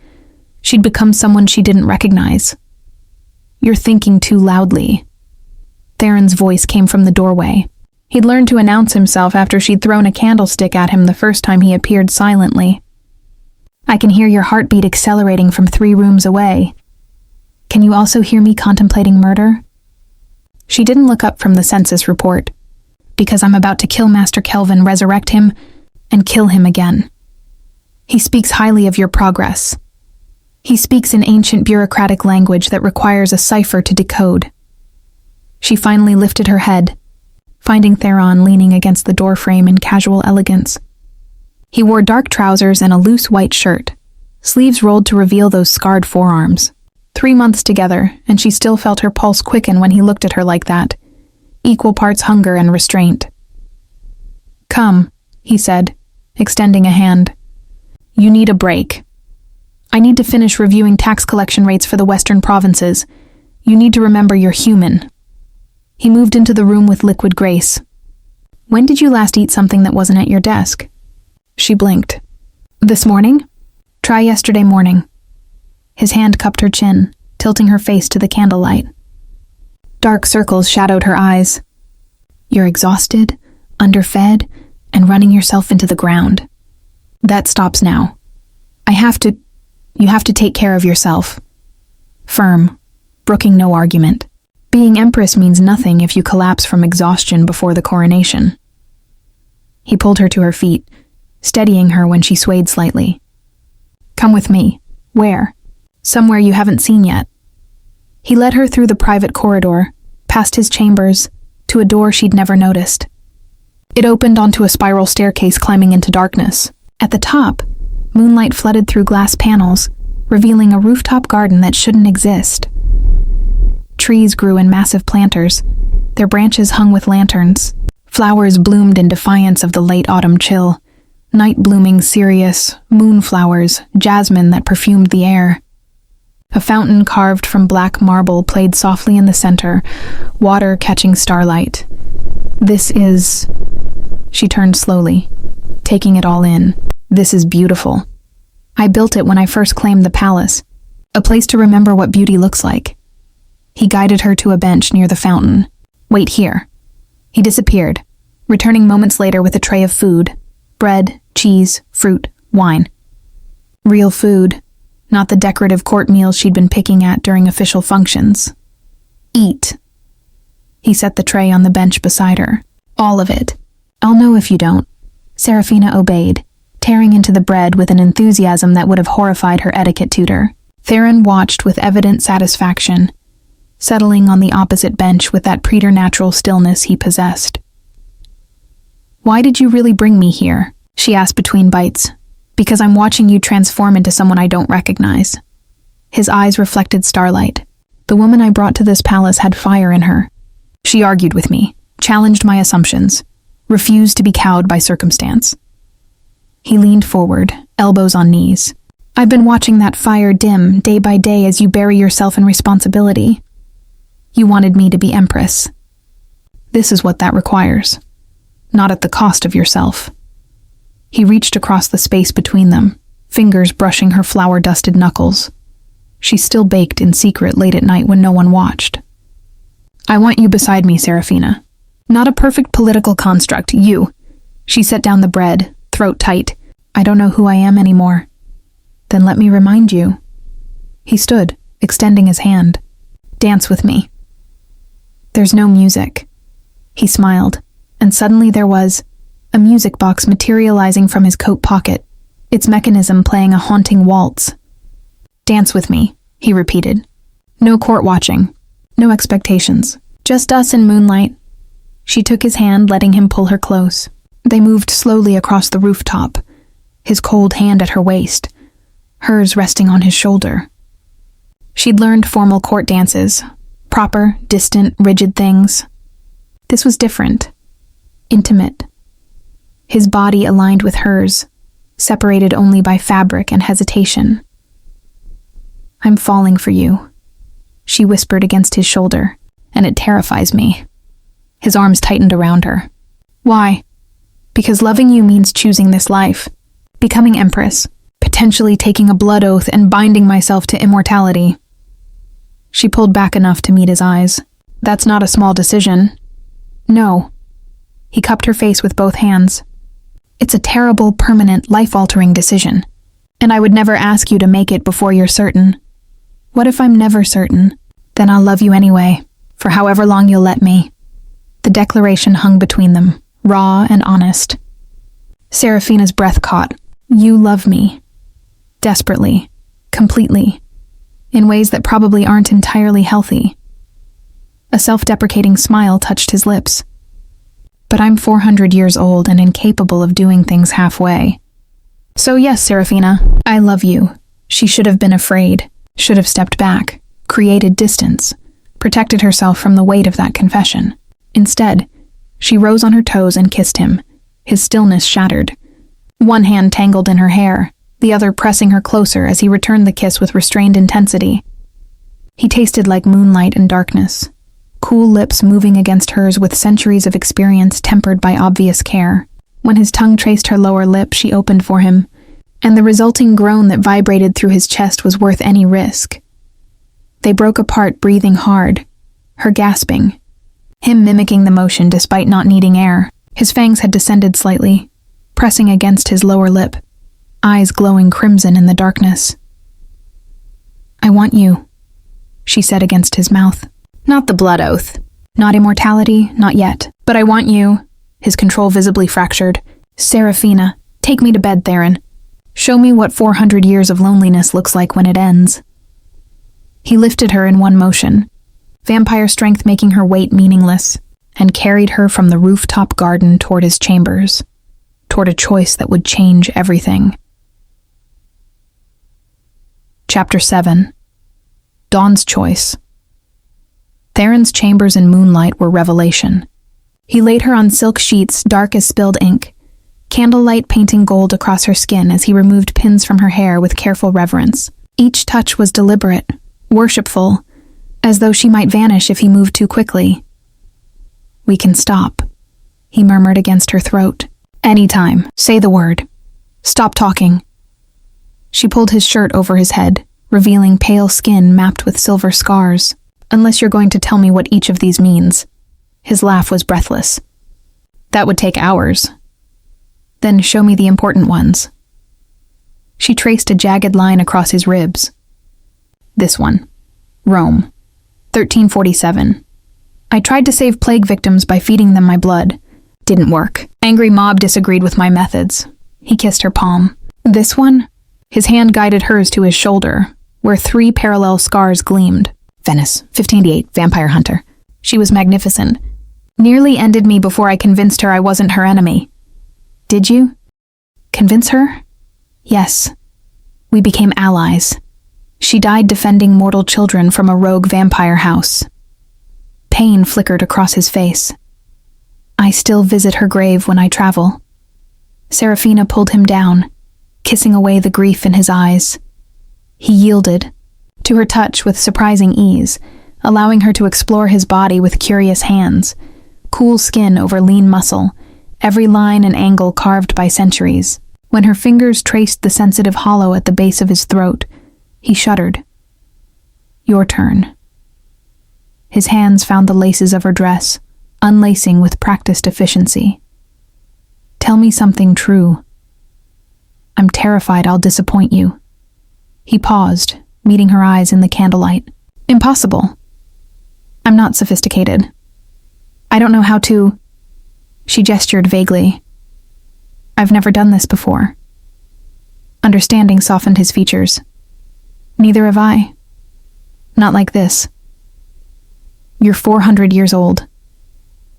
She'd become someone she didn't recognize. You're thinking too loudly. Theron's voice came from the doorway. He'd learned to announce himself after she'd thrown a candlestick at him the first time he appeared silently. I can hear your heartbeat accelerating from 3 rooms away. Can you also hear me contemplating murder? She didn't look up from the census report. Because I'm about to kill Master Kelvin, resurrect him, and kill him again. He speaks highly of your progress. He speaks in ancient bureaucratic language that requires a cipher to decode. She finally lifted her head, finding Theron leaning against the doorframe in casual elegance. He wore dark trousers and a loose white shirt, Sleeves rolled to reveal those scarred forearms. 3 months together, and she still felt her pulse quicken when he looked at her like that. Equal parts hunger and restraint. "Come," he said, extending a hand. "You need a break. I need to finish reviewing tax collection rates for the western provinces. You need to remember you're human." He moved into the room with liquid grace. "When did you last eat something that wasn't at your desk?" She blinked. "This morning? Try yesterday morning." His hand cupped her chin, tilting her face to the candlelight. Dark circles shadowed her eyes. "You're exhausted, underfed, and running yourself into the ground. That stops now. You have to take care of yourself." Firm, brooking no argument. Being Empress means nothing if you collapse from exhaustion before the coronation. He pulled her to her feet, steadying her when she swayed slightly. "Come with me." "Where?" "Somewhere you haven't seen yet." He led her through the private corridor, past his chambers, to a door she'd never noticed. It opened onto a spiral staircase climbing into darkness. At the top, moonlight flooded through glass panels, revealing a rooftop garden that shouldn't exist. Trees grew in massive planters, their branches hung with lanterns. Flowers bloomed in defiance of the late autumn chill. Night-blooming cereus, moonflowers, jasmine that perfumed the air. A fountain carved from black marble played softly in the center, water catching starlight. "This is..." She turned slowly, taking it all in. "This is beautiful. I built it when I first claimed the palace, a place to remember what beauty looks like." He guided her to a bench near the fountain. "Wait here." He disappeared, returning moments later with a tray of food: bread, cheese, fruit, wine. Real food, not the decorative court meals she'd been picking at during official functions. "Eat." He set the tray on the bench beside her. "All of it. I'll know if you don't." Serafina obeyed, tearing into the bread with an enthusiasm that would have horrified her etiquette tutor. Theron watched with evident satisfaction, settling on the opposite bench with that preternatural stillness he possessed. "Why did you really bring me here?" she asked between bites. "Because I'm watching you transform into someone I don't recognize." His eyes reflected starlight. "The woman I brought to this palace had fire in her. She argued with me, challenged my assumptions, refused to be cowed by circumstance." He leaned forward, elbows on knees. "I've been watching that fire dim day by day as you bury yourself in responsibility. You wanted me to be Empress. This is what that requires. Not at the cost of yourself." He reached across the space between them, fingers brushing her flour-dusted knuckles. She still baked in secret late at night when no one watched. "I want you beside me, Serafina. Not a perfect political construct, you." She set down the bread, throat tight. "I don't know who I am anymore." "Then let me remind you." He stood, extending his hand. "Dance with me." "There's no music." He smiled, and suddenly there was a music box materializing from his coat pocket, its mechanism playing a haunting waltz. "Dance with me," he repeated. "No court watching, no expectations, just us in moonlight." She took his hand, letting him pull her close. They moved slowly across the rooftop, his cold hand at her waist, hers resting on his shoulder. She'd learned formal court dances, proper, distant, rigid things. This was different, intimate. His body aligned with hers, separated only by fabric and hesitation. "I'm falling for you," she whispered against his shoulder, "and it terrifies me." His arms tightened around her. "Why?" "Because loving you means choosing this life, becoming Empress, potentially taking a blood oath and binding myself to immortality." She pulled back enough to meet his eyes. "That's not a small decision." "No." He cupped her face with both hands. "It's a terrible, permanent, life-altering decision, and I would never ask you to make it before you're certain." "What if I'm never certain?" "Then I'll love you anyway, for however long you'll let me." The declaration hung between them, raw and honest. Serafina's breath caught. "You love me. Desperately. Completely. In ways that probably aren't entirely healthy." A self-deprecating smile touched his lips. "But I'm 400 years old and incapable of doing things halfway. So yes, Serafina, I love you. She should have been afraid, should have stepped back, created distance, protected herself from the weight of that confession. Instead, she rose on her toes and kissed him, his stillness shattered. One hand tangled in her hair, the other pressing her closer as he returned the kiss with restrained intensity. He tasted like moonlight and darkness, cool lips moving against hers with centuries of experience tempered by obvious care. When his tongue traced her lower lip, she opened for him, and the resulting groan that vibrated through his chest was worth any risk. They broke apart, breathing hard, her gasping, him mimicking the motion despite not needing air. His fangs had descended slightly, pressing against his lower lip, eyes glowing crimson in the darkness. "I want you," she said against his mouth. Not the blood oath. Not immortality, not yet. But I want you. His control visibly fractured. "Seraphina, take me to bed, Theron. Show me what 400 years of loneliness looks like when it ends." He lifted her in one motion, vampire strength making her weight meaningless, and carried her from the rooftop garden toward his chambers, toward a choice that would change everything. Chapter 7. Dawn's Choice. Theron's chambers in moonlight were revelation. He laid her on silk sheets dark as spilled ink, candlelight painting gold across her skin as he removed pins from her hair with careful reverence. Each touch was deliberate, worshipful, as though she might vanish if he moved too quickly. "We can stop," he murmured against her throat. "Anytime. Say the word. Stop talking." She pulled his shirt over his head, revealing pale skin mapped with silver scars. "Unless you're going to tell me what each of these means." His laugh was breathless. "That would take hours." "Then show me the important ones." She traced a jagged line across his ribs. "This one. Rome. 1347. I tried to save plague victims by feeding them my blood. Didn't work. Angry mob disagreed with my methods." He kissed her palm. "This one?" His hand guided hers to his shoulder, where 3 parallel scars gleamed. "Venice, 1588, vampire hunter." She was magnificent. "Nearly ended me before I convinced her I wasn't her enemy." "Did you?" "Convince her?" "Yes. We became allies. She died defending mortal children from a rogue vampire house." Pain flickered across his face. "I still visit her grave when I travel." Seraphina pulled him down, kissing away the grief in his eyes. He yielded to her touch with surprising ease, allowing her to explore his body with curious hands, cool skin over lean muscle, every line and angle carved by centuries. When her fingers traced the sensitive hollow at the base of his throat, he shuddered. "Your turn." His hands found the laces of her dress, unlacing with practiced efficiency. "Tell me something true." "I'm terrified I'll disappoint you." He paused, meeting her eyes in the candlelight. "Impossible. I'm not sophisticated. I don't know how to..." She gestured vaguely. "I've never done this before." Understanding softened his features. "Neither have I. Not like this. You're 400 years old,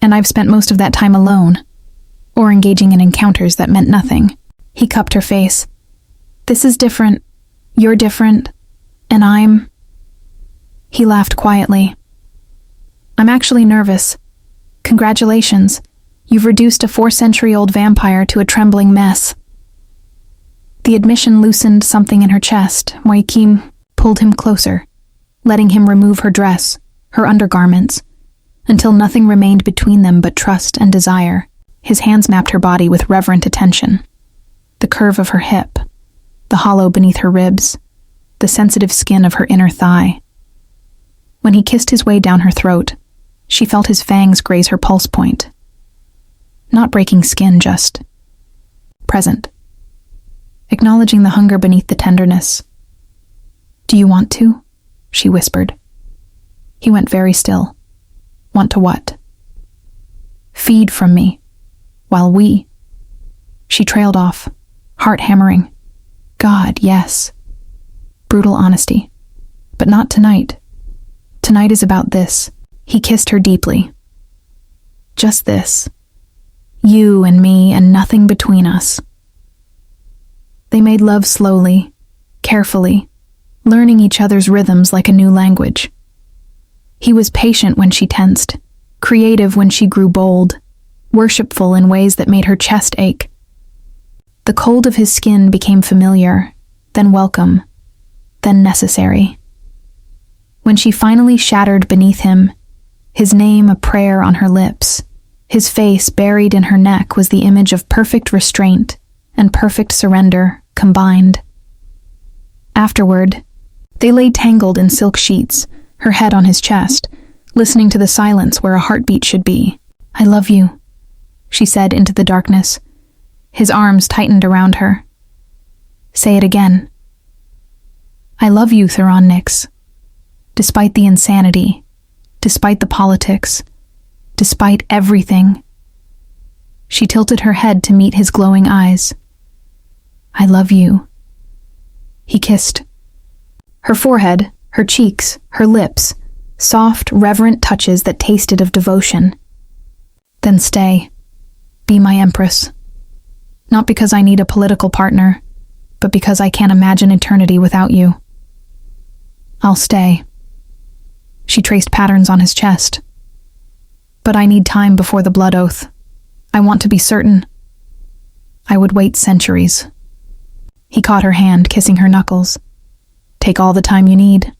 and I've spent most of that time alone, or engaging in encounters that meant nothing." He cupped her face. "This is different. You're different. And I'm..." He laughed quietly. "I'm actually nervous. Congratulations. You've reduced a 4-century-old vampire to a trembling mess." The admission loosened something in her chest. Joachim pulled him closer, letting him remove her dress, her undergarments, until nothing remained between them but trust and desire. His hands mapped her body with reverent attention. The curve of her hip, the hollow beneath her ribs, the sensitive skin of her inner thigh. When he kissed his way down her throat, she felt his fangs graze her pulse point. Not breaking skin, just present, acknowledging the hunger beneath the tenderness. "Do you want to?" she whispered. He went very still. "Want to what?" "Feed from me, while we..." She trailed off, heart hammering. "God, yes." Brutal honesty. "But not tonight. Tonight is about this." He kissed her deeply. "Just this. You and me and nothing between us." They made love slowly, carefully, learning each other's rhythms like a new language. He was patient when she tensed, creative when she grew bold, worshipful in ways that made her chest ache. The cold of his skin became familiar, then welcome, then necessary. When she finally shattered beneath him, his name a prayer on her lips, his face buried in her neck was the image of perfect restraint and perfect surrender combined. Afterward, they lay tangled in silk sheets, her head on his chest, listening to the silence where a heartbeat should be. "I love you," she said into the darkness. His arms tightened around her. "Say it again." "I love you, Theron Nix. Despite the insanity, despite the politics, despite everything." She tilted her head to meet his glowing eyes. "I love you." He kissed. Her forehead, her cheeks, her lips, soft, reverent touches that tasted of devotion. "Then stay. Be my empress. Not because I need a political partner, but because I can't imagine eternity without you." "I'll stay." She traced patterns on his chest. "But I need time before the blood oath. I want to be certain." "I would wait centuries." He caught her hand, kissing her knuckles. "Take all the time you need."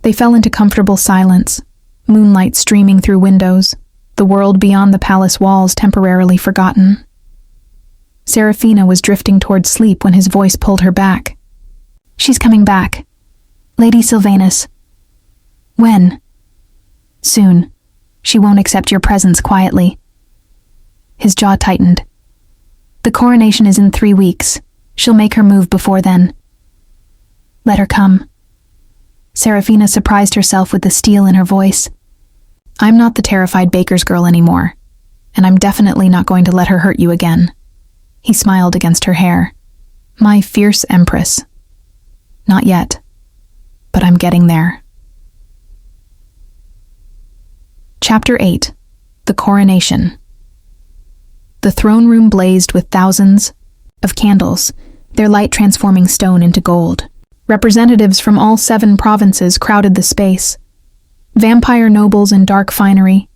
They fell into comfortable silence, moonlight streaming through windows, the world beyond the palace walls temporarily forgotten. Serafina was drifting toward sleep when his voice pulled her back. "She's coming back. Lady Sylvanus." "When?" "Soon. She won't accept your presence quietly." His jaw tightened. "The coronation is in 3 weeks. She'll make her move before then." "Let her come." Serafina surprised herself with the steel in her voice. "I'm not the terrified baker's girl anymore, and I'm definitely not going to let her hurt you again." He smiled against her hair. "My fierce empress. Not yet, but I'm getting there." Chapter 8. The Coronation. The throne room blazed with thousands of candles, their light transforming stone into gold. Representatives from all 7 provinces crowded the space. Vampire nobles in dark finery,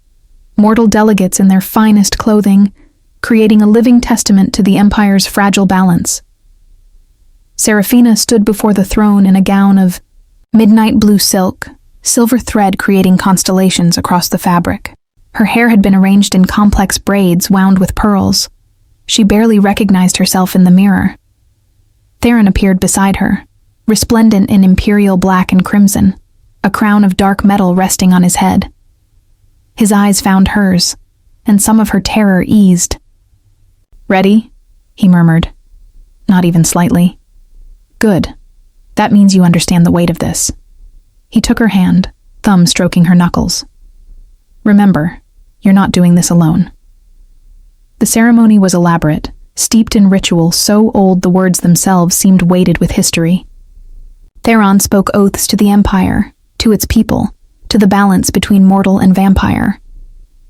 mortal delegates in their finest clothing, creating a living testament to the Empire's fragile balance. Serafina stood before the throne in a gown of midnight blue silk, silver thread creating constellations across the fabric. Her hair had been arranged in complex braids wound with pearls. She barely recognized herself in the mirror. Theron appeared beside her, resplendent in imperial black and crimson, a crown of dark metal resting on his head. His eyes found hers, and some of her terror eased. "Ready?" he murmured, not even slightly. "Good. That means you understand the weight of this." He took her hand, thumb stroking her knuckles. "Remember, you're not doing this alone." The ceremony was elaborate, steeped in ritual so old the words themselves seemed weighted with history. Theron spoke oaths to the Empire, to its people, to the balance between mortal and vampire.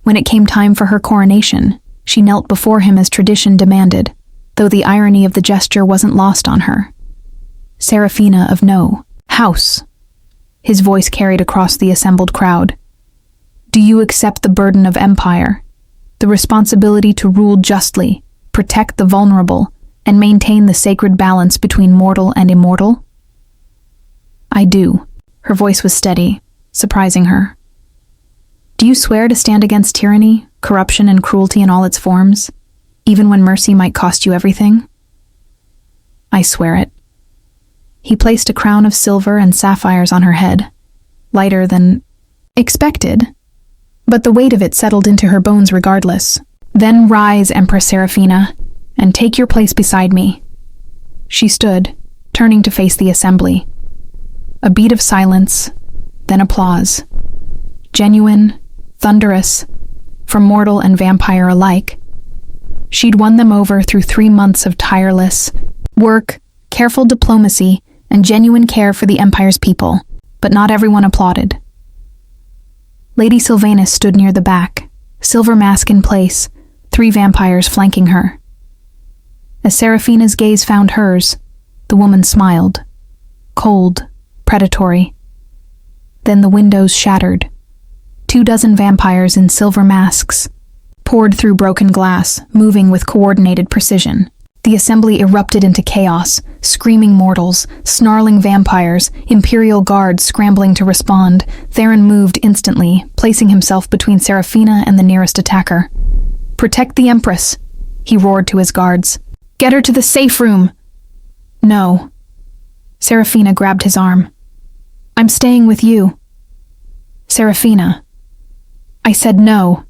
When it came time for her coronation, she knelt before him as tradition demanded, though the irony of the gesture wasn't lost on her. "Serafina of No House," his voice carried across the assembled crowd. "Do you accept the burden of empire, the responsibility to rule justly, protect the vulnerable, and maintain the sacred balance between mortal and immortal?" "I do." Her voice was steady, surprising her. "Do you swear to stand against tyranny, corruption, and cruelty in all its forms, even when mercy might cost you everything?" "I swear it." He placed a crown of silver and sapphires on her head, lighter than expected, but the weight of it settled into her bones regardless. "Then rise, Empress Serafina, and take your place beside me." She stood, turning to face the assembly. A beat of silence, then applause. Genuine, thunderous, from mortal and vampire alike. She'd won them over through 3 months of tireless work, careful diplomacy, and genuine care for the Empire's people, but not everyone applauded. Lady Sylvanus stood near the back, silver mask in place, 3 vampires flanking her. As Serafina's gaze found hers, The woman smiled. Cold, predatory. Then the windows shattered. 24 vampires in silver masks poured through broken glass, moving with coordinated precision. The assembly erupted into chaos, screaming mortals, snarling vampires, Imperial guards scrambling to respond. Theron moved instantly, placing himself between Serafina and the nearest attacker. "Protect the Empress," he roared to his guards. "Get her to the safe room." "No." Serafina grabbed his arm. "I'm staying with you." "Serafina." "I said no."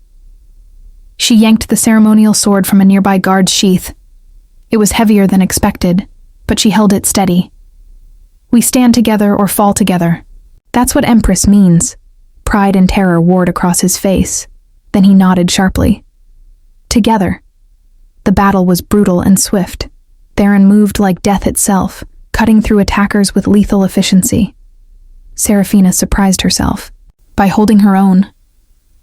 She yanked the ceremonial sword from a nearby guard's sheath. It was heavier than expected, but she held it steady. "We stand together or fall together. That's what Empress means." Pride and terror warred across his face. Then he nodded sharply. Together. The battle was brutal and swift. Theron moved like death itself, cutting through attackers with lethal efficiency. Serafina surprised herself. By holding her own,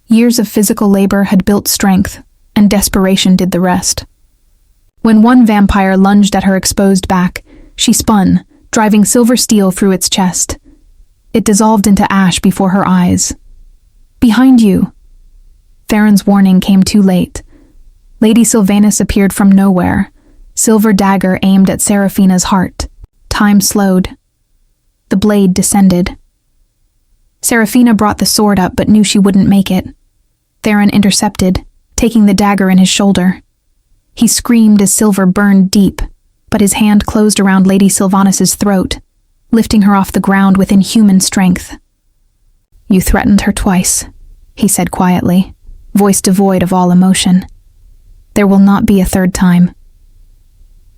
years of physical labor had built strength, and desperation did the rest. When one vampire lunged at her exposed back, she spun, driving silver steel through its chest. It dissolved into ash before her eyes. "Behind you!" Theron's warning came too late. Lady Sylvanus appeared from nowhere, silver dagger aimed at Serafina's heart. Time slowed. The blade descended. Serafina brought the sword up but knew she wouldn't make it. Theron intercepted, taking the dagger in his shoulder. He screamed as silver burned deep, but his hand closed around Lady Sylvanus's throat, lifting her off the ground with inhuman strength. "You threatened her twice," he said quietly, voice devoid of all emotion. "There will not be a third time.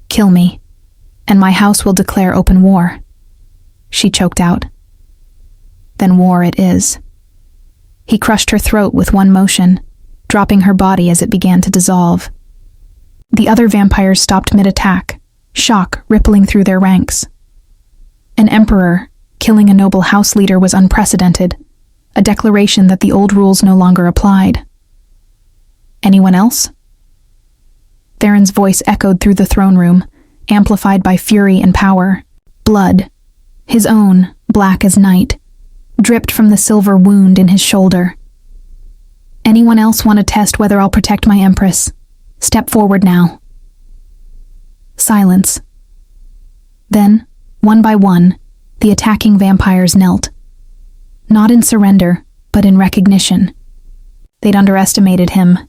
Kill me, and my house will declare open war." She choked out. "Then war it is." He crushed her throat with one motion, dropping her body as it began to dissolve. The other vampires stopped mid-attack, shock rippling through their ranks. An emperor killing a noble house leader was unprecedented, a declaration that the old rules no longer applied. "Anyone else?" Theron's voice echoed through the throne room, amplified by fury and power. Blood, his own, black as night, dripped from the silver wound in his shoulder. "Anyone else want to test whether I'll protect my Empress? Step forward now." Silence. Then, one by one, the attacking vampires knelt. Not in surrender, but in recognition. They'd underestimated him,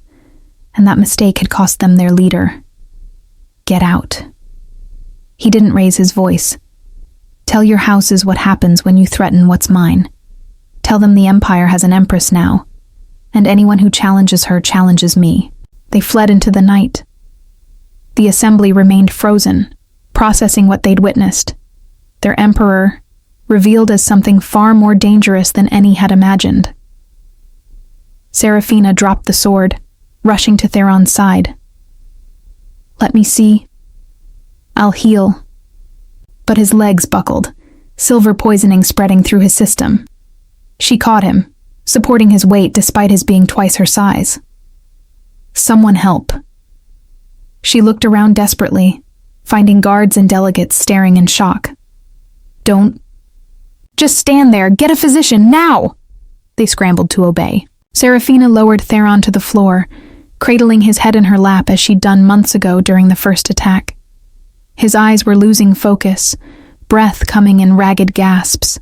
and that mistake had cost them their leader. "Get out." He didn't raise his voice. "Tell your houses what happens when you threaten what's mine. Tell them the Empire has an Empress now, and anyone who challenges her challenges me." They fled into the night. The assembly remained frozen, processing what they'd witnessed. Their emperor, revealed as something far more dangerous than any had imagined. Serafina dropped the sword, rushing to Theron's side. "Let me see. I'll heal." But his legs buckled, silver poisoning spreading through his system. She caught him, supporting his weight despite his being twice her size. "Someone help." She looked around desperately, finding guards and delegates staring in shock. "Don't. Just stand there, get a physician, now!" They scrambled to obey. Serafina lowered Theron to the floor, cradling his head in her lap as she'd done months ago during the first attack. His eyes were losing focus, breath coming in ragged gasps.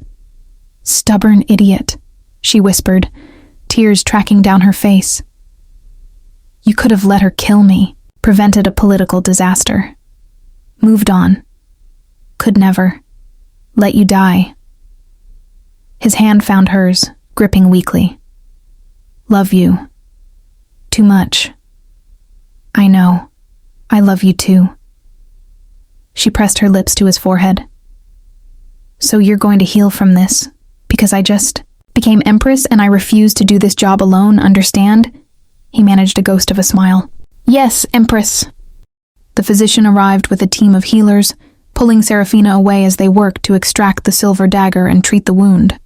"Stubborn idiot," she whispered, tears tracking down her face. "You could have let her kill me, prevented a political disaster. Moved on. Could never. Let you die." His hand found hers, gripping weakly. "Love you. Too much. I know. I love you too." She pressed her lips to his forehead. "So you're going to heal from this, because I just became Empress and I refuse to do this job alone, understand?" He managed a ghost of a smile. "Yes, Empress." The physician arrived with a team of healers, pulling Serafina away as they worked to extract the silver dagger and treat the wound.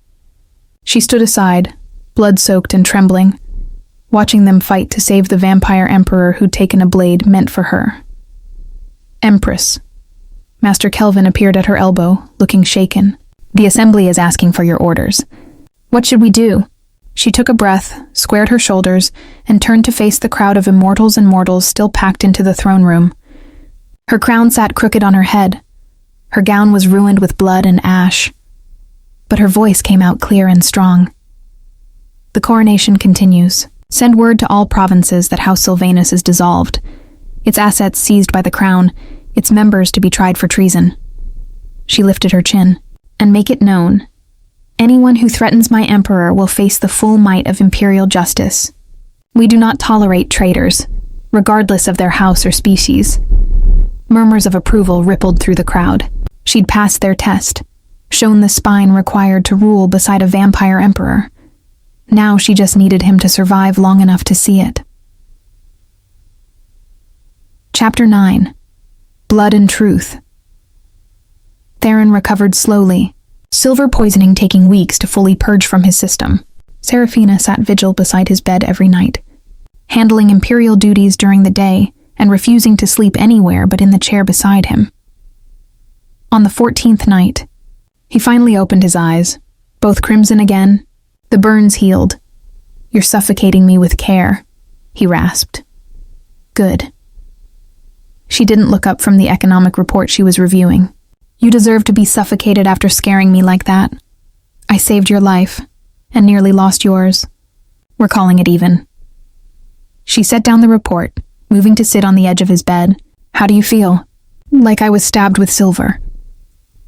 She stood aside, blood-soaked and trembling, watching them fight to save the vampire emperor who'd taken a blade meant for her. "Empress, Master Kelvin appeared at her elbow, looking shaken. "The assembly is asking for your orders. What should we do?" She took a breath, squared her shoulders, and turned to face the crowd of immortals and mortals still packed into the throne room. Her crown sat crooked on her head. Her gown was ruined with blood and ash. But her voice came out clear and strong. "The coronation continues. Send word to all provinces that House Sylvanus is dissolved, its assets seized by the crown, its members to be tried for treason." She lifted her chin. "And make it known. Anyone who threatens my emperor will face the full might of imperial justice. We do not tolerate traitors, regardless of their house or species." Murmurs of approval rippled through the crowd. She'd passed their test, shown the spine required to rule beside a vampire emperor. Now she just needed him to survive long enough to see it. Chapter 9. Blood and Truth. Theron recovered slowly, silver poisoning taking weeks to fully purge from his system. Seraphina sat vigil beside his bed every night, handling imperial duties during the day and refusing to sleep anywhere but in the chair beside him. On the 14th night, he finally opened his eyes, both crimson again. The burns healed. "You're suffocating me with care," he rasped. "Good." She didn't look up from the economic report she was reviewing. "You deserve to be suffocated after scaring me like that. I saved your life, and nearly lost yours. We're calling it even." She set down the report, moving to sit on the edge of his bed. "How do you feel?" "Like I was stabbed with silver."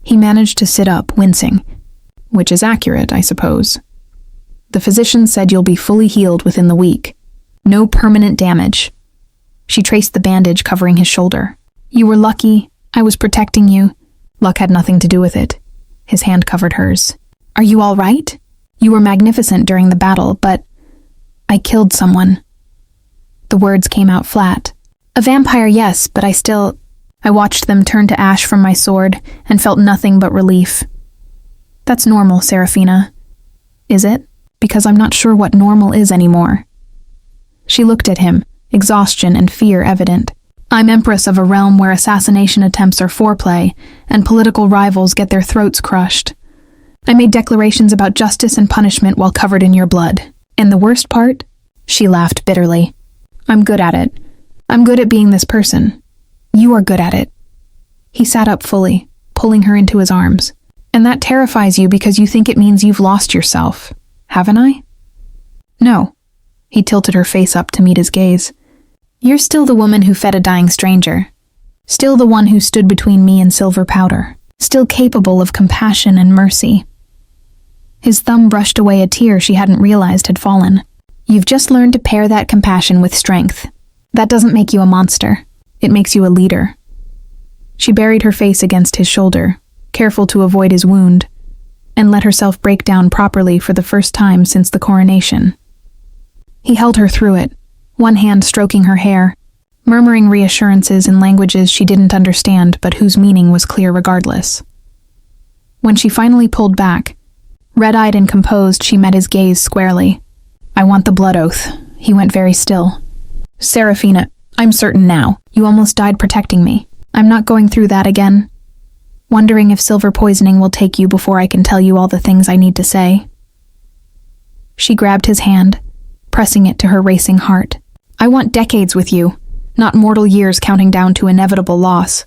He managed to sit up, wincing. "Which is accurate, I suppose. The physician said you'll be fully healed within the week. No permanent damage." She traced the bandage covering his shoulder. "You were lucky. I was protecting you." "Luck had nothing to do with it." His hand covered hers. "Are you all right? You were magnificent during the battle, but I killed someone." The words came out flat. "A vampire, yes, but I watched them turn to ash from my sword and felt nothing but relief." "That's normal, Seraphina." "Is it? Because I'm not sure what normal is anymore." She looked at him, exhaustion and fear evident. "I'm empress of a realm where assassination attempts are foreplay and political rivals get their throats crushed. I made declarations about justice and punishment while covered in your blood. And the worst part?" She laughed bitterly. "I'm good at it. I'm good at being this person. You are good at it." He sat up fully, pulling her into his arms. "And that terrifies you because you think it means you've lost yourself. Haven't I?" "No." He tilted her face up to meet his gaze. "You're still the woman who fed a dying stranger. Still the one who stood between me and silver powder. Still capable of compassion and mercy." His thumb brushed away a tear she hadn't realized had fallen. "You've just learned to pair that compassion with strength. That doesn't make you a monster. It makes you a leader." She buried her face against his shoulder, careful to avoid his wound, and let herself break down properly for the first time since the coronation. He held her through it, one hand stroking her hair, murmuring reassurances in languages she didn't understand but whose meaning was clear regardless. When she finally pulled back, red-eyed and composed, she met his gaze squarely. "I want the blood oath." He went very still. "Seraphina, I'm certain now. You almost died protecting me. I'm not going through that again. Wondering if silver poisoning will take you before I can tell you all the things I need to say." She grabbed his hand, pressing it to her racing heart. "I want decades with you, not mortal years counting down to inevitable loss.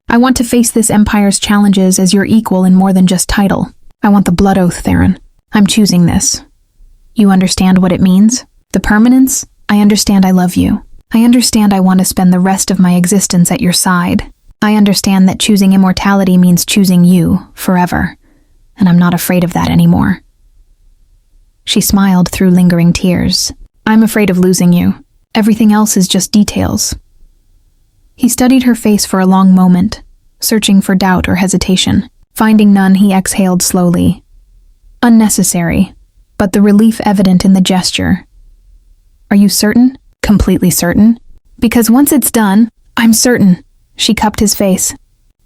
I want to face this empire's challenges as your equal in more than just title. I want the blood oath, Theron. I'm choosing this. You understand what it means? The permanence? I understand I love you. I understand I want to spend the rest of my existence at your side. I understand that choosing immortality means choosing you, forever. And I'm not afraid of that anymore." She smiled through lingering tears. "I'm afraid of losing you. Everything else is just details." He studied her face for a long moment, searching for doubt or hesitation. Finding none, he exhaled slowly. Unnecessary, but the relief evident in the gesture. "Are you certain? Completely certain? Because once it's done, I'm certain." She cupped his face.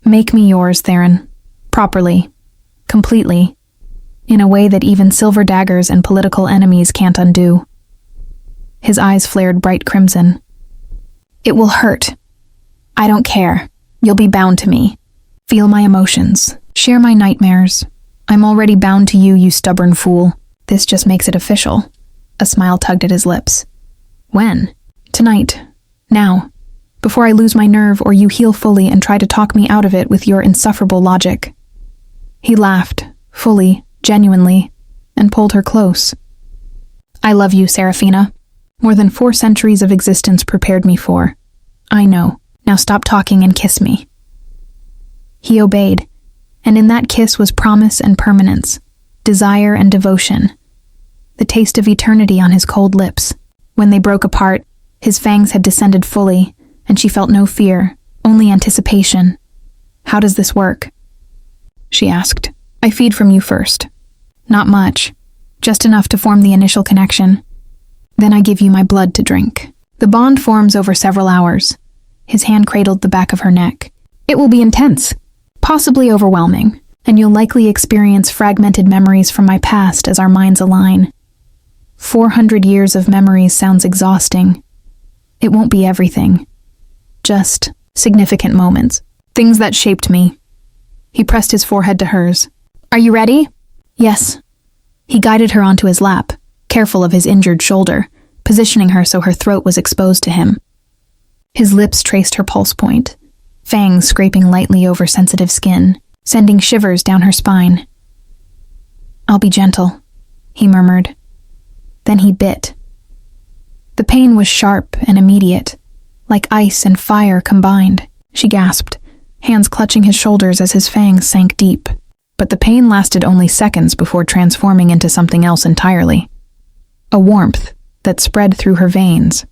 "Make me yours, Theron. Properly. Completely. In a way that even silver daggers and political enemies can't undo." His eyes flared bright crimson. "It will hurt. I don't care. You'll be bound to me. Feel my emotions. Share my nightmares. I'm already bound to you, you stubborn fool. This just makes it official. A smile tugged at his lips. When? Tonight. Now. Before I lose my nerve or you heal fully and try to talk me out of it with your insufferable logic. He laughed, fully, genuinely, and pulled her close. I love you, Seraphina. More than 4 centuries of existence prepared me for. I know. Now stop talking and kiss me. He obeyed, and in that kiss was promise and permanence, desire and devotion, the taste of eternity on his cold lips. When they broke apart, his fangs had descended fully, and she felt no fear, only anticipation. How does this work? She asked. I feed from you first. Not much, just enough to form the initial connection. Then I give you my blood to drink. The bond forms over several hours. His hand cradled the back of her neck. It will be intense, possibly overwhelming, and you'll likely experience fragmented memories from my past as our minds align. 400 years of memories sounds exhausting. It won't be everything. Just significant moments. Things that shaped me. He pressed his forehead to hers. Are you ready? Yes. He guided her onto his lap, careful of his injured shoulder, positioning her so her throat was exposed to him. His lips traced her pulse point, fangs scraping lightly over sensitive skin, sending shivers down her spine. I'll be gentle, he murmured. Then he bit. The pain was sharp and immediate, like ice and fire combined. She gasped, hands clutching his shoulders as his fangs sank deep. But the pain lasted only seconds before transforming into something else entirely. A warmth that spread through her veins,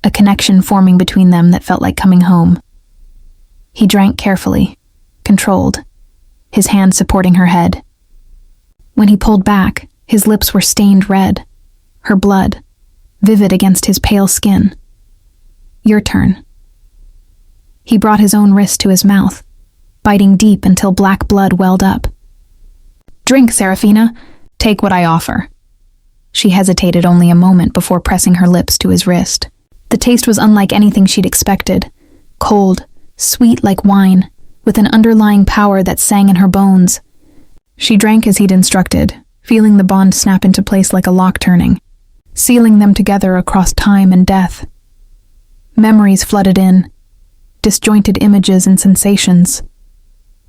a connection forming between them that felt like coming home. He drank carefully, controlled, his hand supporting her head. When he pulled back, his lips were stained red, her blood, vivid against his pale skin. Your turn. He brought his own wrist to his mouth, biting deep until black blood welled up. Drink, Seraphina. Take what I offer. She hesitated only a moment before pressing her lips to his wrist. The taste was unlike anything she'd expected. Cold, sweet like wine, with an underlying power that sang in her bones. She drank as he'd instructed, feeling the bond snap into place like a lock turning, sealing them together across time and death. Memories flooded in, disjointed images and sensations.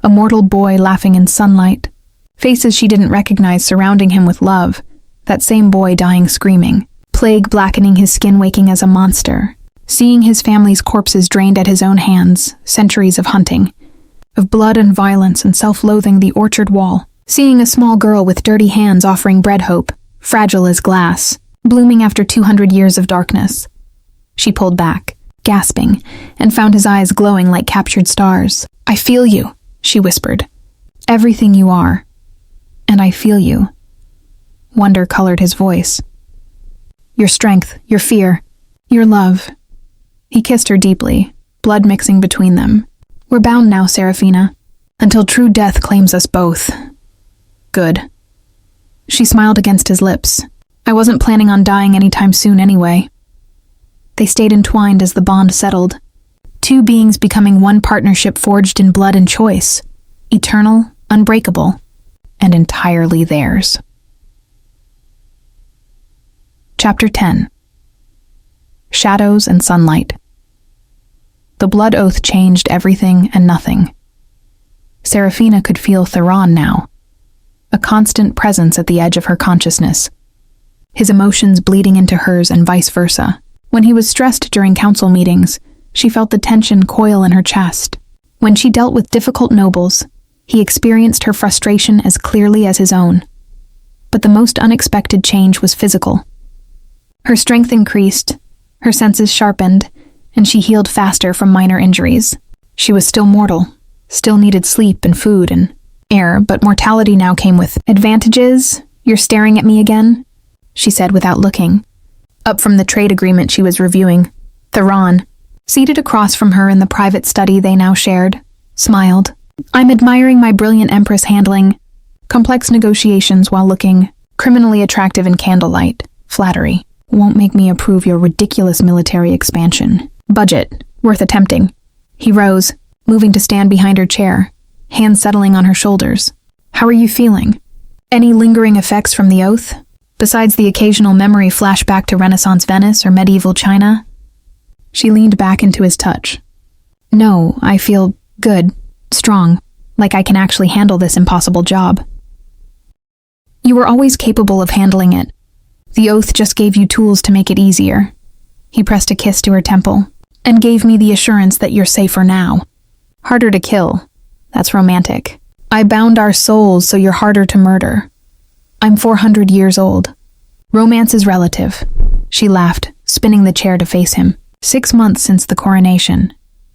A mortal boy laughing in sunlight, faces she didn't recognize surrounding him with love, that same boy dying screaming, plague blackening his skin waking as a monster, seeing his family's corpses drained at his own hands, centuries of hunting, of blood and violence and self-loathing the orchard wall, seeing a small girl with dirty hands offering bread hope, fragile as glass, blooming after 200 years of darkness. She pulled back, gasping, and found his eyes glowing like captured stars. I feel you, she whispered. Everything you are. And I feel you. Wonder colored his voice. Your strength, your fear, your love. He kissed her deeply, blood mixing between them. We're bound now, Seraphina, until true death claims us both. Good. She smiled against his lips. I wasn't planning on dying anytime soon anyway. They stayed entwined as the bond settled. 2 beings becoming one partnership forged in blood and choice. Eternal, unbreakable, and entirely theirs. Chapter 10. Shadows and Sunlight. The blood oath changed everything and nothing. Seraphina could feel Theron now, a constant presence at the edge of her consciousness, his emotions bleeding into hers and vice versa. When he was stressed during council meetings, she felt the tension coil in her chest. When she dealt with difficult nobles, he experienced her frustration as clearly as his own. But the most unexpected change was physical. Her strength increased, her senses sharpened, and she healed faster from minor injuries. She was still mortal, still needed sleep and food and air, but mortality now came with advantages. You're staring at me again, she said without looking. Up from the trade agreement she was reviewing, Theron, seated across from her in the private study they now shared, smiled. I'm admiring my brilliant Empress handling complex negotiations while looking criminally attractive in candlelight. Flattery won't make me approve your ridiculous military expansion. Budget, worth attempting. He rose, moving to stand behind her chair, hands settling on her shoulders. "How are you feeling? Any lingering effects from the oath? Besides the occasional memory flashback to Renaissance Venice or medieval China?" She leaned back into his touch. "No, I feel good, strong, like I can actually handle this impossible job." "You were always capable of handling it. The oath just gave you tools to make it easier." He pressed a kiss to her temple, "and gave me the assurance that you're safer now. Harder to kill. That's romantic. I bound our souls so you're harder to murder. I'm 400 years old. Romance is relative." She laughed, spinning the chair to face him. 6 months since the coronation.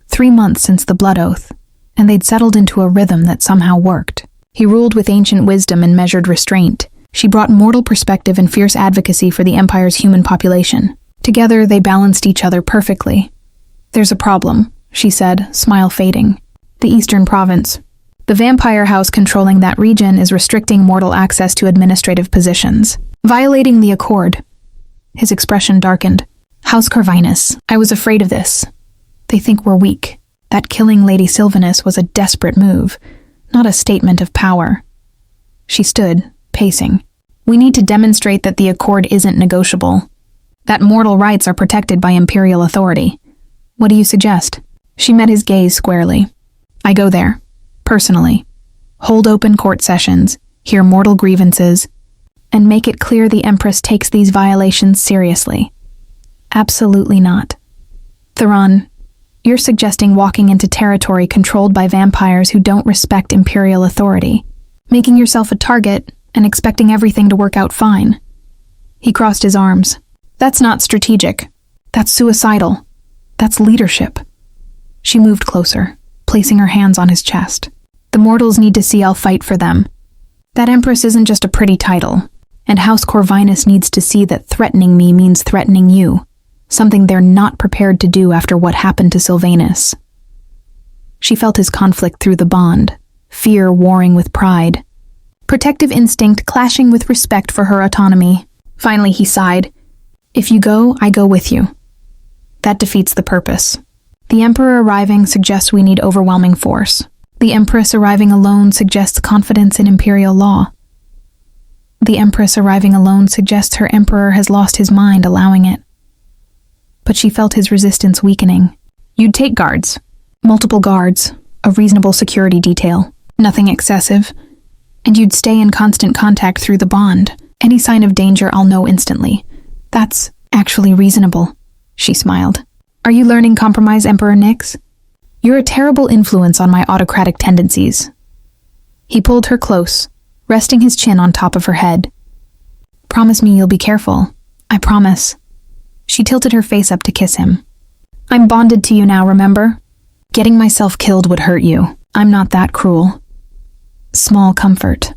3 months since the blood oath. And they'd settled into a rhythm that somehow worked. He ruled with ancient wisdom and measured restraint. She brought mortal perspective and fierce advocacy for the Empire's human population. Together, they balanced each other perfectly. "There's a problem," she said, smile fading. "The Eastern Province. The vampire house controlling that region is restricting mortal access to administrative positions, violating the accord." His expression darkened. "House Corvinus, I was afraid of this. They think we're weak. That killing Lady Sylvanus was a desperate move, not a statement of power." She stood, pacing. "We need to demonstrate that the accord isn't negotiable, that mortal rights are protected by imperial authority. What do you suggest?" She met his gaze squarely. "I go there. Personally. Hold open court sessions, hear mortal grievances, and make it clear the Empress takes these violations seriously." "Absolutely not. Theron, you're suggesting walking into territory controlled by vampires who don't respect imperial authority, making yourself a target and expecting everything to work out fine." He crossed his arms. "That's not strategic. That's suicidal. That's leadership." She moved closer, placing her hands on his chest. "The mortals need to see I'll fight for them. That Empress isn't just a pretty title, and House Corvinus needs to see that threatening me means threatening you, something they're not prepared to do after what happened to Sylvanus." She felt his conflict through the bond, fear warring with pride, protective instinct clashing with respect for her autonomy. Finally, he sighed. "If you go, I go with you. That defeats the purpose. The Emperor arriving suggests we need overwhelming force. The Empress arriving alone suggests confidence in imperial law. The Empress arriving alone suggests her Emperor has lost his mind allowing it." But she felt his resistance weakening. "You'd take guards. Multiple guards. A reasonable security detail. Nothing excessive. And you'd stay in constant contact through the bond. Any sign of danger I'll know instantly. That's actually reasonable." She smiled. "Are you learning compromise, Emperor Nyx? You're a terrible influence on my autocratic tendencies." He pulled her close, resting his chin on top of her head. "Promise me you'll be careful. I promise." She tilted her face up to kiss him. "I'm bonded to you now, remember? Getting myself killed would hurt you. I'm not that cruel." Small comfort.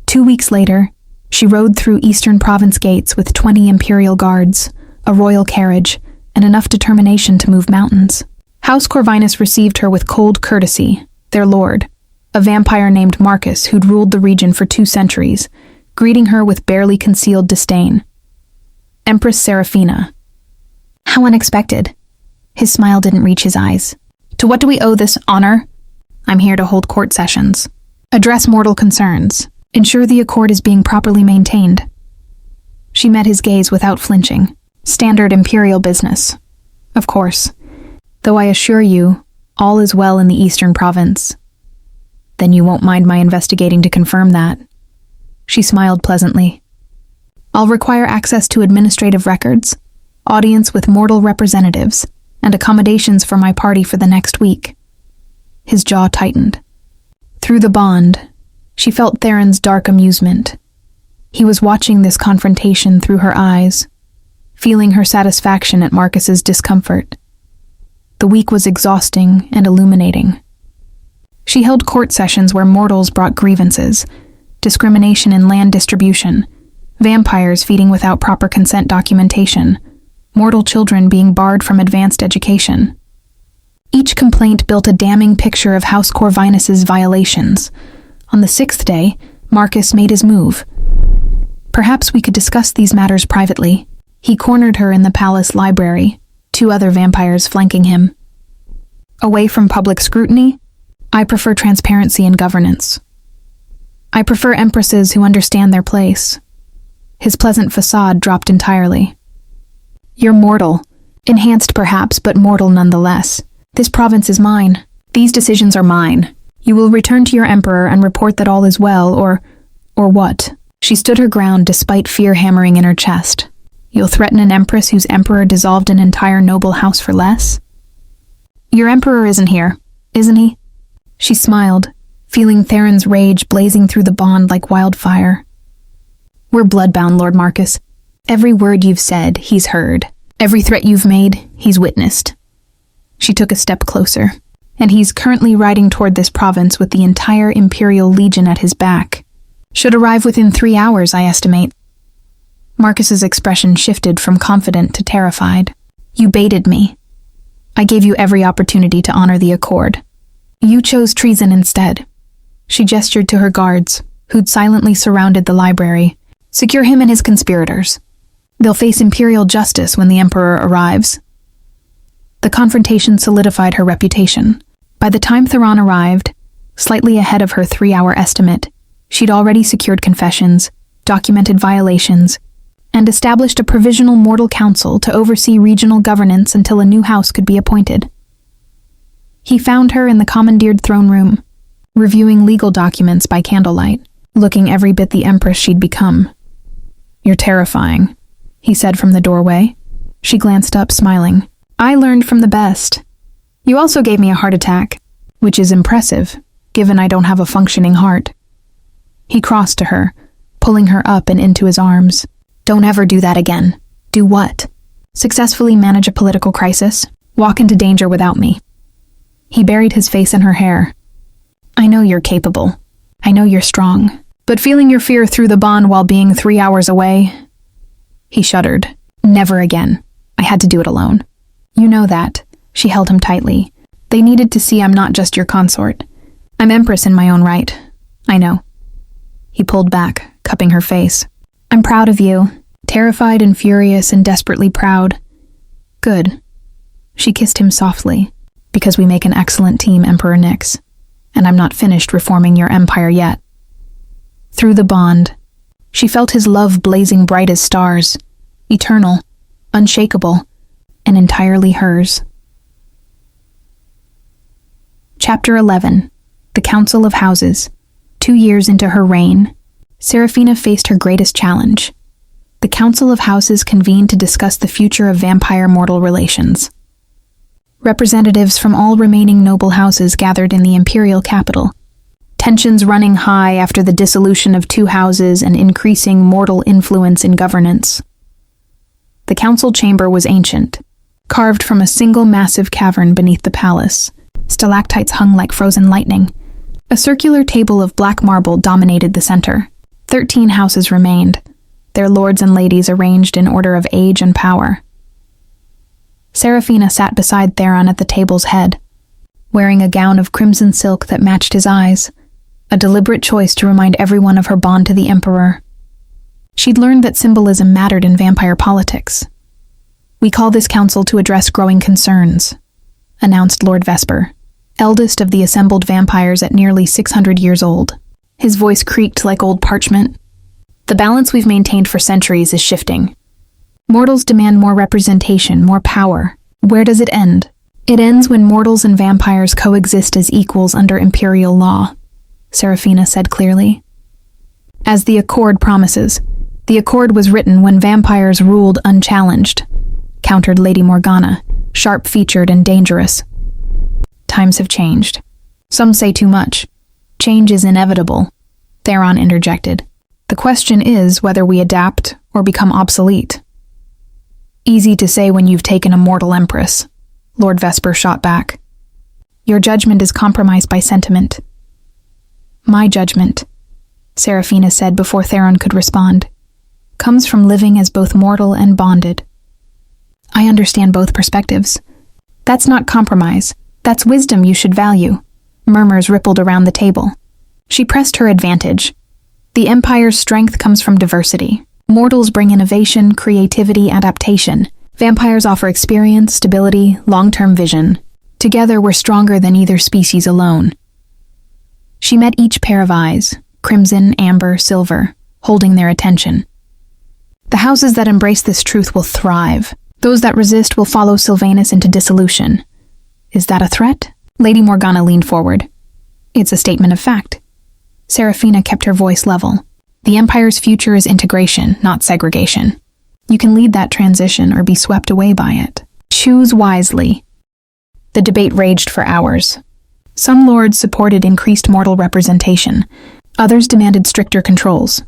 2 weeks later, she rode through Eastern Province gates with 20 imperial guards, a royal carriage, and enough determination to move mountains. House Corvinus received her with cold courtesy, their lord, a vampire named Marcus who'd ruled the region for 2 centuries, greeting her with barely concealed disdain. Empress Seraphina. How unexpected. His smile didn't reach his eyes. "To what do we owe this honor?" "I'm here to hold court sessions. Address mortal concerns. Ensure the accord is being properly maintained." She met his gaze without flinching. "Standard imperial business. Of course. Though I assure you, all is well in the Eastern Province." "Then you won't mind my investigating to confirm that." She smiled pleasantly. "I'll require access to administrative records, audience with mortal representatives, and accommodations for my party for the next week." His jaw tightened. Through the bond, she felt Theron's dark amusement. He was watching this confrontation through her eyes, feeling her satisfaction at Marcus's discomfort. The week was exhausting and illuminating. She held court sessions where mortals brought grievances, discrimination in land distribution, vampires feeding without proper consent documentation, mortal children being barred from advanced education. Each complaint built a damning picture of House Corvinus's violations. On the 6th day, Marcus made his move. "Perhaps we could discuss these matters privately." He cornered her in the palace library, 2 other vampires flanking him. "Away from public scrutiny? I prefer transparency in governance. I prefer empresses who understand their place. His pleasant facade dropped entirely. You're mortal. Enhanced perhaps, but mortal nonetheless. This province is mine. These decisions are mine. You will return to your emperor and report that all is well, or what? She stood her ground despite fear hammering in her chest. You'll threaten an empress whose emperor dissolved an entire noble house for less? Your emperor isn't here, isn't he? She smiled, feeling Theron's rage blazing through the bond like wildfire. We're bloodbound, Lord Marcus. Every word you've said, he's heard. Every threat you've made, he's witnessed. She took a step closer, and he's currently riding toward this province with the entire Imperial Legion at his back. Should arrive within 3 hours, I estimate. Marcus's expression shifted from confident to terrified. You baited me. I gave you every opportunity to honor the accord. You chose treason instead. She gestured to her guards, who'd silently surrounded the library. Secure him and his conspirators. They'll face imperial justice when the Emperor arrives. The confrontation solidified her reputation. By the time Theron arrived, slightly ahead of her 3-hour estimate, she'd already secured confessions, documented violations, and established a provisional mortal council to oversee regional governance until a new house could be appointed. He found her in the commandeered throne room, reviewing legal documents by candlelight, looking every bit the empress she'd become. You're terrifying, he said from the doorway. She glanced up, smiling. I learned from the best. You also gave me a heart attack, which is impressive, given I don't have a functioning heart. He crossed to her, pulling her up and into his arms. Don't ever do that again. Do what? Successfully manage a political crisis? Walk into danger without me. He buried his face in her hair. I know you're capable. I know you're strong. But feeling your fear through the bond while being 3 hours away? He shuddered. Never again. I had to do it alone. You know that. She held him tightly. They needed to see I'm not just your consort. I'm empress in my own right. I know. He pulled back, cupping her face. I'm proud of you. Terrified and furious and desperately proud. Good. She kissed him softly. Because we make an excellent team, Emperor Nyx. And I'm not finished reforming your empire yet. Through the bond, she felt his love blazing bright as stars, eternal, unshakable, and entirely hers. Chapter 11. The Council of Houses. 2 years into her reign, Seraphina faced her greatest challenge. The Council of Houses convened to discuss the future of vampire-mortal relations. Representatives from all remaining noble houses gathered in the imperial capital, tensions running high after the dissolution of 2 houses and increasing mortal influence in governance. The council chamber was ancient, carved from a single massive cavern beneath the palace. Stalactites hung like frozen lightning. A circular table of black marble dominated the center. 13 houses remained, their lords and ladies arranged in order of age and power. Seraphina sat beside Theron at the table's head, wearing a gown of crimson silk that matched his eyes, a deliberate choice to remind everyone of her bond to the Emperor. She'd learned that symbolism mattered in vampire politics. We call this council to address growing concerns, announced Lord Vesper, eldest of the assembled vampires at nearly 600 years old. His voice creaked like old parchment. The balance we've maintained for centuries is shifting. Mortals demand more representation, more power. Where does it end? It ends when mortals and vampires coexist as equals under imperial law, Seraphina said clearly. As the accord promises, the accord was written when vampires ruled unchallenged, countered Lady Morgana, sharp-featured and dangerous. Times have changed. Some say too much. Change is inevitable, Theron interjected. The question is whether we adapt or become obsolete. Easy to say when you've taken a mortal empress, Lord Vesper shot back. Your judgment is compromised by sentiment. My judgment, Seraphina said before Theron could respond, comes from living as both mortal and bonded. I understand both perspectives. That's not compromise. That's wisdom you should value. Murmurs rippled around the table. She pressed her advantage. The Empire's strength comes from diversity. Mortals bring innovation, creativity, adaptation. Vampires offer experience, stability, long-term vision. Together, we're stronger than either species alone. She met each pair of eyes, crimson, amber, silver, holding their attention. The houses that embrace this truth will thrive. Those that resist will follow Sylvanus into dissolution. Is that a threat? Lady Morgana leaned forward. It's a statement of fact. Serafina kept her voice level. The Empire's future is integration, not segregation. You can lead that transition or be swept away by it. Choose wisely. The debate raged for hours. Some lords supported increased mortal representation. Others demanded stricter controls.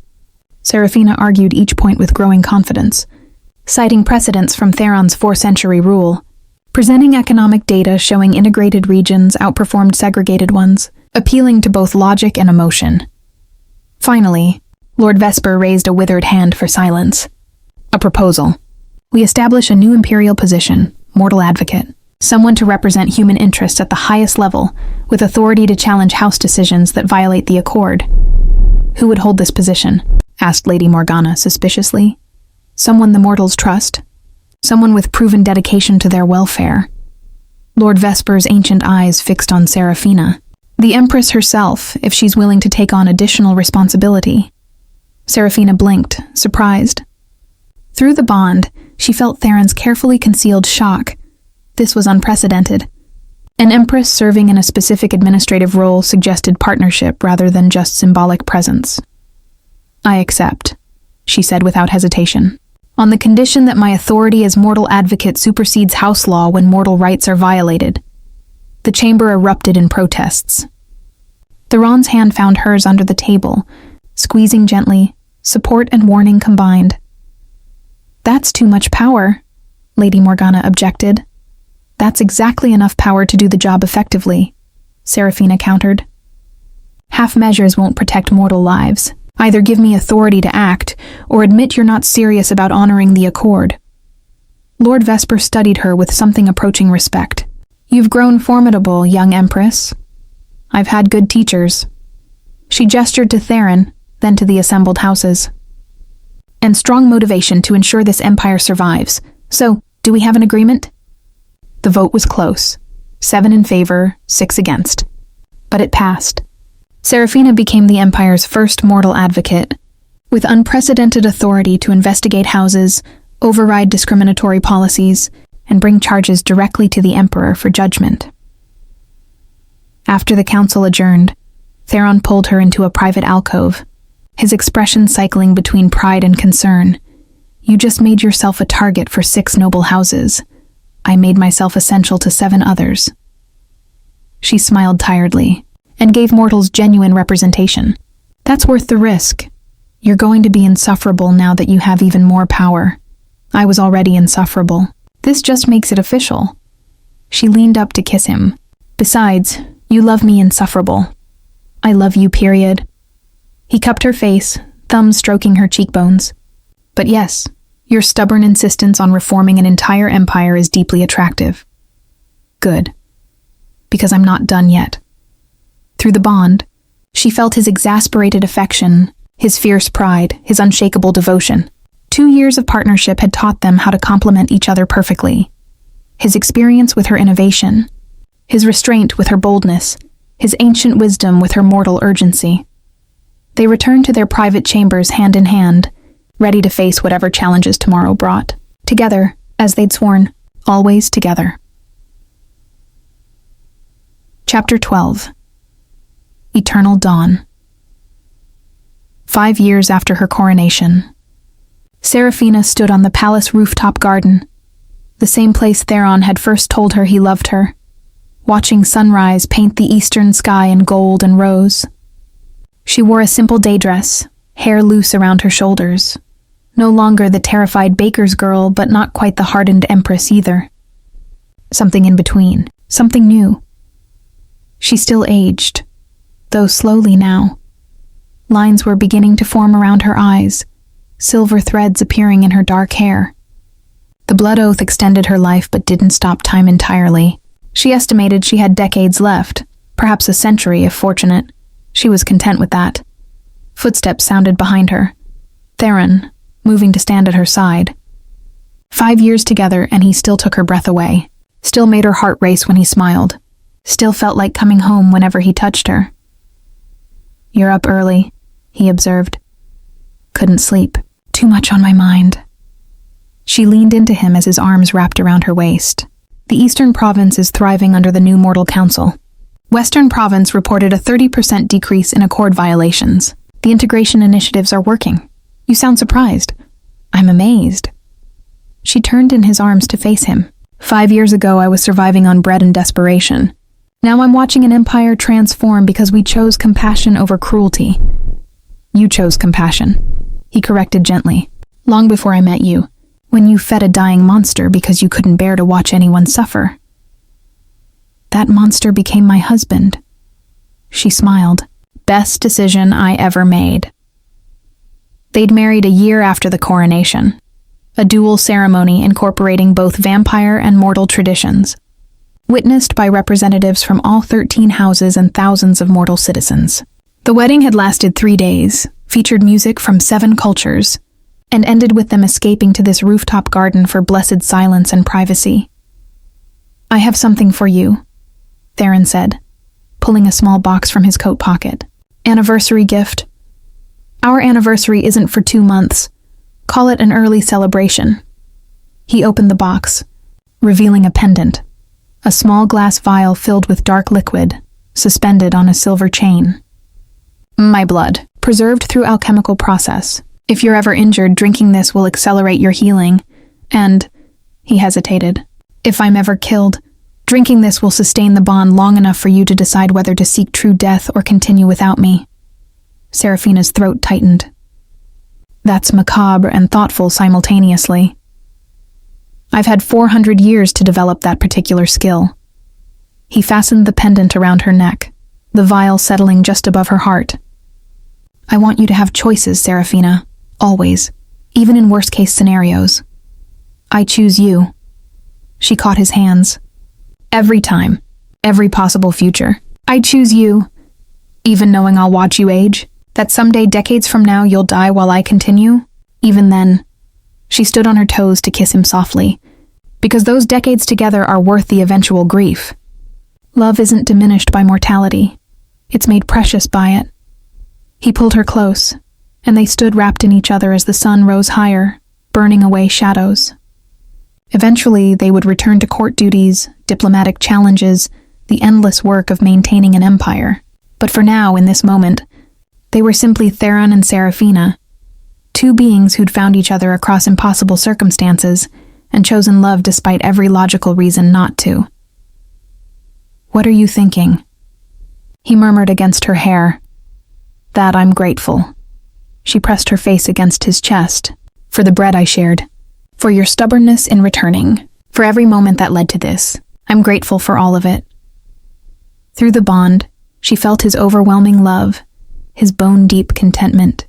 Serafina argued each point with growing confidence, citing precedents from Theron's 4th-century rule, presenting economic data showing integrated regions outperformed segregated ones, appealing to both logic and emotion. Finally, Lord Vesper raised a withered hand for silence. A proposal. We establish a new imperial position, mortal advocate, someone to represent human interests at the highest level, with authority to challenge house decisions that violate the accord. Who would hold this position? Asked Lady Morgana suspiciously. Someone the mortals trust. Someone with proven dedication to their welfare. Lord Vesper's ancient eyes fixed on Serafina. The Empress herself, if she's willing to take on additional responsibility. Serafina blinked, surprised. Through the bond, she felt Theron's carefully concealed shock. This was unprecedented. An Empress serving in a specific administrative role suggested partnership rather than just symbolic presence. I accept, she said without hesitation, on the condition that my authority as mortal advocate supersedes house law when mortal rights are violated. The chamber erupted in protests. Theron's hand found hers under the table, squeezing gently, support and warning combined. That's too much power, Lady Morgana objected. That's exactly enough power to do the job effectively, Serafina countered. Half measures won't protect mortal lives. Either give me authority to act, or admit you're not serious about honoring the accord. Lord Vesper studied her with something approaching respect. You've grown formidable, young Empress. I've had good teachers. She gestured to Theron, then to the assembled houses. And strong motivation to ensure this empire survives. So, do we have an agreement? The vote was close. 7 in favor, 6 against. But it passed. Serafina became the Empire's first mortal advocate, with unprecedented authority to investigate houses, override discriminatory policies, and bring charges directly to the Emperor for judgment. After the council adjourned, Theron pulled her into a private alcove, his expression cycling between pride and concern. You just made yourself a target for 6 noble houses. I made myself essential to 7 others. She smiled tiredly, and gave mortals genuine representation. That's worth the risk. You're going to be insufferable now that you have even more power. I was already insufferable. This just makes it official. She leaned up to kiss him. Besides, you love me insufferable. I love you, period. He cupped her face, thumb stroking her cheekbones. But yes, your stubborn insistence on reforming an entire empire is deeply attractive. Good. Because I'm not done yet. Through the bond, she felt his exasperated affection, his fierce pride, his unshakable devotion. 2 years of partnership had taught them how to complement each other perfectly. His experience with her innovation, his restraint with her boldness, his ancient wisdom with her mortal urgency. They returned to their private chambers hand in hand, ready to face whatever challenges tomorrow brought. Together, as they'd sworn, always together. Chapter 12. Eternal Dawn. 5 years after her coronation, Serafina stood on the palace rooftop garden, the same place Theron had first told her he loved her, watching sunrise paint the eastern sky in gold and rose. She wore a simple day dress, hair loose around her shoulders, no longer the terrified baker's girl, but not quite the hardened empress either. Something in between, something new. She still aged, though slowly now. Lines were beginning to form around her eyes, silver threads appearing in her dark hair. The blood oath extended her life but didn't stop time entirely. She estimated she had decades left, perhaps a century if fortunate. She was content with that. Footsteps sounded behind her. Theron, moving to stand at her side. 5 years together and he still took her breath away, still made her heart race when he smiled, still felt like coming home whenever he touched her. "You're up early," he observed. "Couldn't sleep. Too much on my mind." She leaned into him as his arms wrapped around her waist. The Eastern Province is thriving under the new Mortal Council. Western Province reported a 30% decrease in accord violations. The integration initiatives are working. You sound surprised. I'm amazed. She turned in his arms to face him. 5 years ago, I was surviving on bread and desperation. Now I'm watching an empire transform because we chose compassion over cruelty. You chose compassion, he corrected gently, long before I met you, when you fed a dying monster because you couldn't bear to watch anyone suffer. That monster became my husband. She smiled. Best decision I ever made. They'd married a year after the coronation, a dual ceremony incorporating both vampire and mortal traditions, witnessed by representatives from all 13 houses and thousands of mortal citizens. The wedding had lasted 3 days, featured music from 7 cultures, and ended with them escaping to this rooftop garden for blessed silence and privacy. "I have something for you," Theron said, pulling a small box from his coat pocket. "Anniversary gift. Our anniversary isn't for 2 months. Call it an early celebration." He opened the box, revealing a pendant, a small glass vial filled with dark liquid, suspended on a silver chain. "My blood, preserved through alchemical process. If you're ever injured, drinking this will accelerate your healing. And," he hesitated, "if I'm ever killed, drinking this will sustain the bond long enough for you to decide whether to seek true death or continue without me." Serafina's throat tightened. That's macabre and thoughtful simultaneously. "I've had 400 years to develop that particular skill." He fastened the pendant around her neck, the vial settling just above her heart. "I want you to have choices, Serafina, always, even in worst-case scenarios. I choose you." She caught his hands. "Every time, every possible future. I choose you, even knowing I'll watch you age, that someday, decades from now, you'll die while I continue. Even then." She stood on her toes to kiss him softly, because those decades together are worth the eventual grief. Love isn't diminished by mortality. It's made precious by it. He pulled her close, and they stood wrapped in each other as the sun rose higher, burning away shadows. Eventually, they would return to court duties, diplomatic challenges, the endless work of maintaining an empire. But for now, in this moment, they were simply Theron and Serafina, 2 beings who'd found each other across impossible circumstances and chosen love despite every logical reason not to. "What are you thinking?" he murmured against her hair. "That I'm grateful." She pressed her face against his chest. "For the bread I shared. For your stubbornness in returning. For every moment that led to this. I'm grateful for all of it." Through the bond, she felt his overwhelming love, his bone-deep contentment,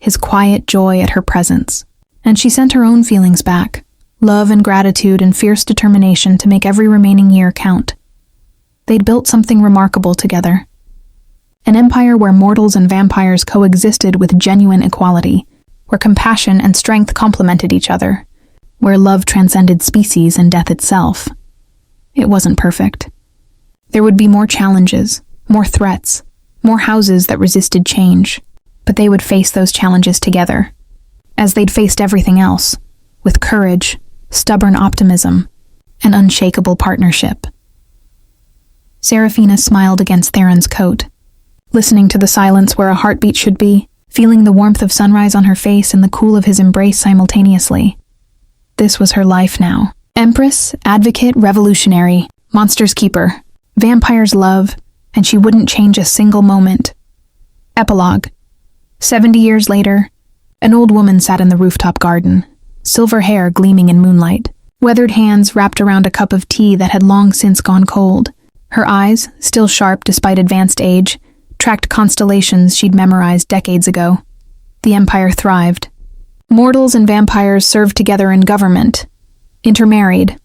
his quiet joy at her presence. And she sent her own feelings back, love and gratitude and fierce determination to make every remaining year count. They'd built something remarkable together. An empire where mortals and vampires coexisted with genuine equality, where compassion and strength complemented each other, where love transcended species and death itself. It wasn't perfect. There would be more challenges, more threats, more houses that resisted change, but they would face those challenges together, as they'd faced everything else, with courage, stubborn optimism, and unshakable partnership. Serafina smiled against Theron's coat, listening to the silence where a heartbeat should be, feeling the warmth of sunrise on her face and the cool of his embrace simultaneously. This was her life now. Empress, advocate, revolutionary, monster's keeper, vampire's love, and she wouldn't change a single moment. Epilogue. 70 years later, an old woman sat in the rooftop garden, silver hair gleaming in moonlight, weathered hands wrapped around a cup of tea that had long since gone cold. Her eyes, still sharp despite advanced age, tracked constellations she'd memorized decades ago. The empire thrived. Mortals and vampires served together in government, intermarried,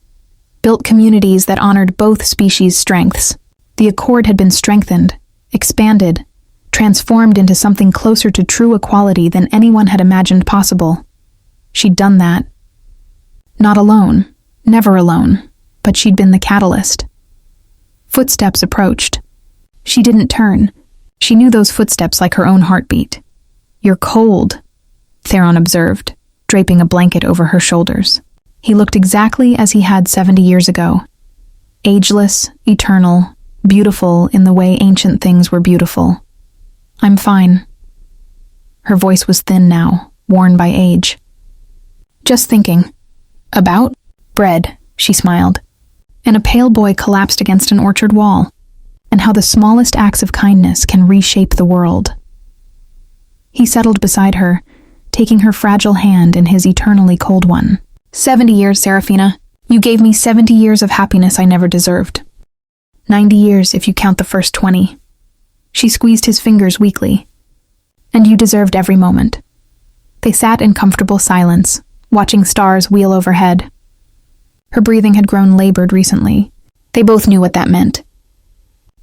built communities that honored both species' strengths. The accord had been strengthened, expanded, transformed into something closer to true equality than anyone had imagined possible. She'd done that. Not alone, never alone, but she'd been the catalyst. Footsteps approached. She didn't turn. She knew those footsteps like her own heartbeat. "You're cold," Theron observed, draping a blanket over her shoulders. He looked exactly as he had 70 years ago. Ageless, eternal, beautiful in the way ancient things were beautiful. "I'm fine." Her voice was thin now, worn by age. "Just thinking." "About?" "Bread," she smiled. And a pale boy collapsed against an orchard wall, and how the smallest acts of kindness can reshape the world. He settled beside her, taking her fragile hand in his eternally cold one. 70 years, Serafina. You gave me 70 years of happiness I never deserved. 90 years if you count the first 20. She squeezed his fingers weakly. And you deserved every moment. They sat in comfortable silence, watching stars wheel overhead. Her breathing had grown labored recently. They both knew what that meant.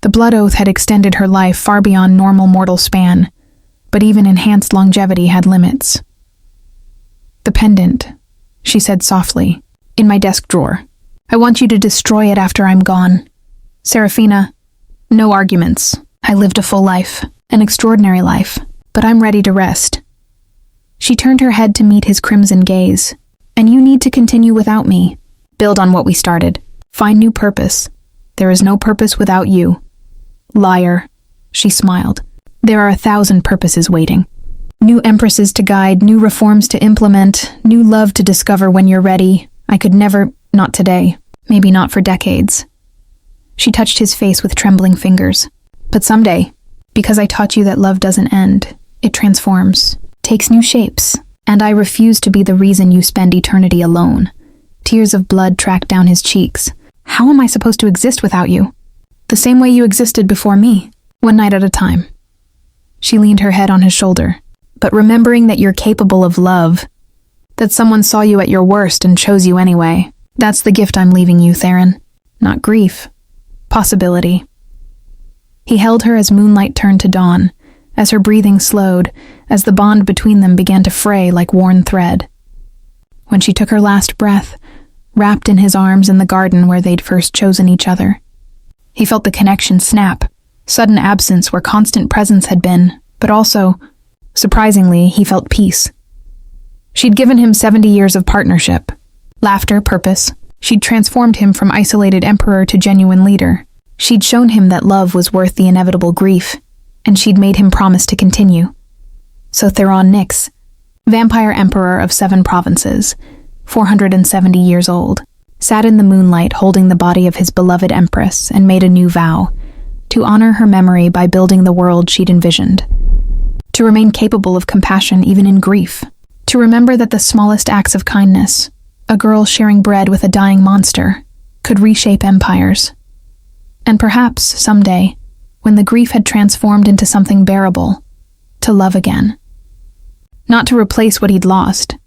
The blood oath had extended her life far beyond normal mortal span, but even enhanced longevity had limits. "The pendant," she said softly, "in my desk drawer. I want you to destroy it after I'm gone. Serafina, no arguments. I lived a full life, an extraordinary life, but I'm ready to rest." She turned her head to meet his crimson gaze. "And you need to continue without me. Build on what we started. Find new purpose. There is no purpose without you." "Liar," she smiled. "There are 1,000 purposes waiting. New empresses to guide, new reforms to implement, new love to discover when you're ready. I could never, not today, maybe not for decades." She touched his face with trembling fingers. "But someday, because I taught you that love doesn't end, it transforms, takes new shapes, and I refuse to be the reason you spend eternity alone." Tears of blood tracked down his cheeks. "How am I supposed to exist without you? The same way you existed before me, one night at a time." She leaned her head on his shoulder. "But remembering that you're capable of love, that someone saw you at your worst and chose you anyway, that's the gift I'm leaving you, Theron. Not grief, possibility." He held her as moonlight turned to dawn, as her breathing slowed, as the bond between them began to fray like worn thread. When she took her last breath, wrapped in his arms in the garden where they'd first chosen each other, he felt the connection snap, sudden absence where constant presence had been, but also, surprisingly, he felt peace. She'd given him 70 years of partnership, laughter, purpose. She'd transformed him from isolated emperor to genuine leader. She'd shown him that love was worth the inevitable grief, and she'd made him promise to continue. So Theron Nyx, vampire emperor of 7 provinces, 470 years old, sat in the moonlight holding the body of his beloved empress and made a new vow, to honor her memory by building the world she'd envisioned. To remain capable of compassion even in grief. To remember that the smallest acts of kindness, a girl sharing bread with a dying monster, could reshape empires. And perhaps, someday, when the grief had transformed into something bearable, to love again. Not to replace what he'd lost,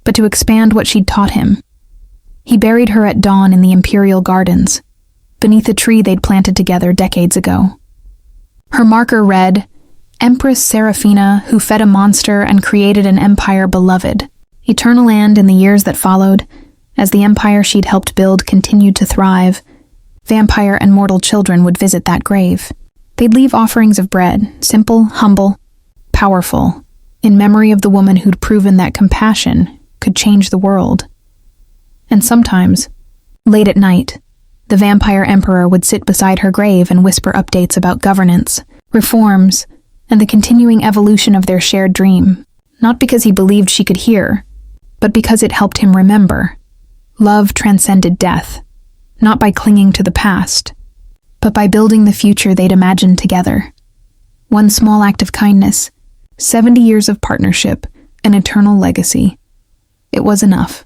but to expand what she'd taught him. He buried her at dawn in the Imperial Gardens, beneath a tree they'd planted together decades ago. Her marker read, "Empress Serafina, who fed a monster and created an empire beloved, eternal." And in the years that followed, as the empire she'd helped build continued to thrive, vampire and mortal children would visit that grave. They'd leave offerings of bread, simple, humble, powerful, in memory of the woman who'd proven that compassion could change the world. And sometimes, late at night, the vampire emperor would sit beside her grave and whisper updates about governance, reforms, and the continuing evolution of their shared dream, not because he believed she could hear, but because it helped him remember. Love transcended death, not by clinging to the past, but by building the future they'd imagined together. One small act of kindness, 70 years of partnership, an eternal legacy. It was enough.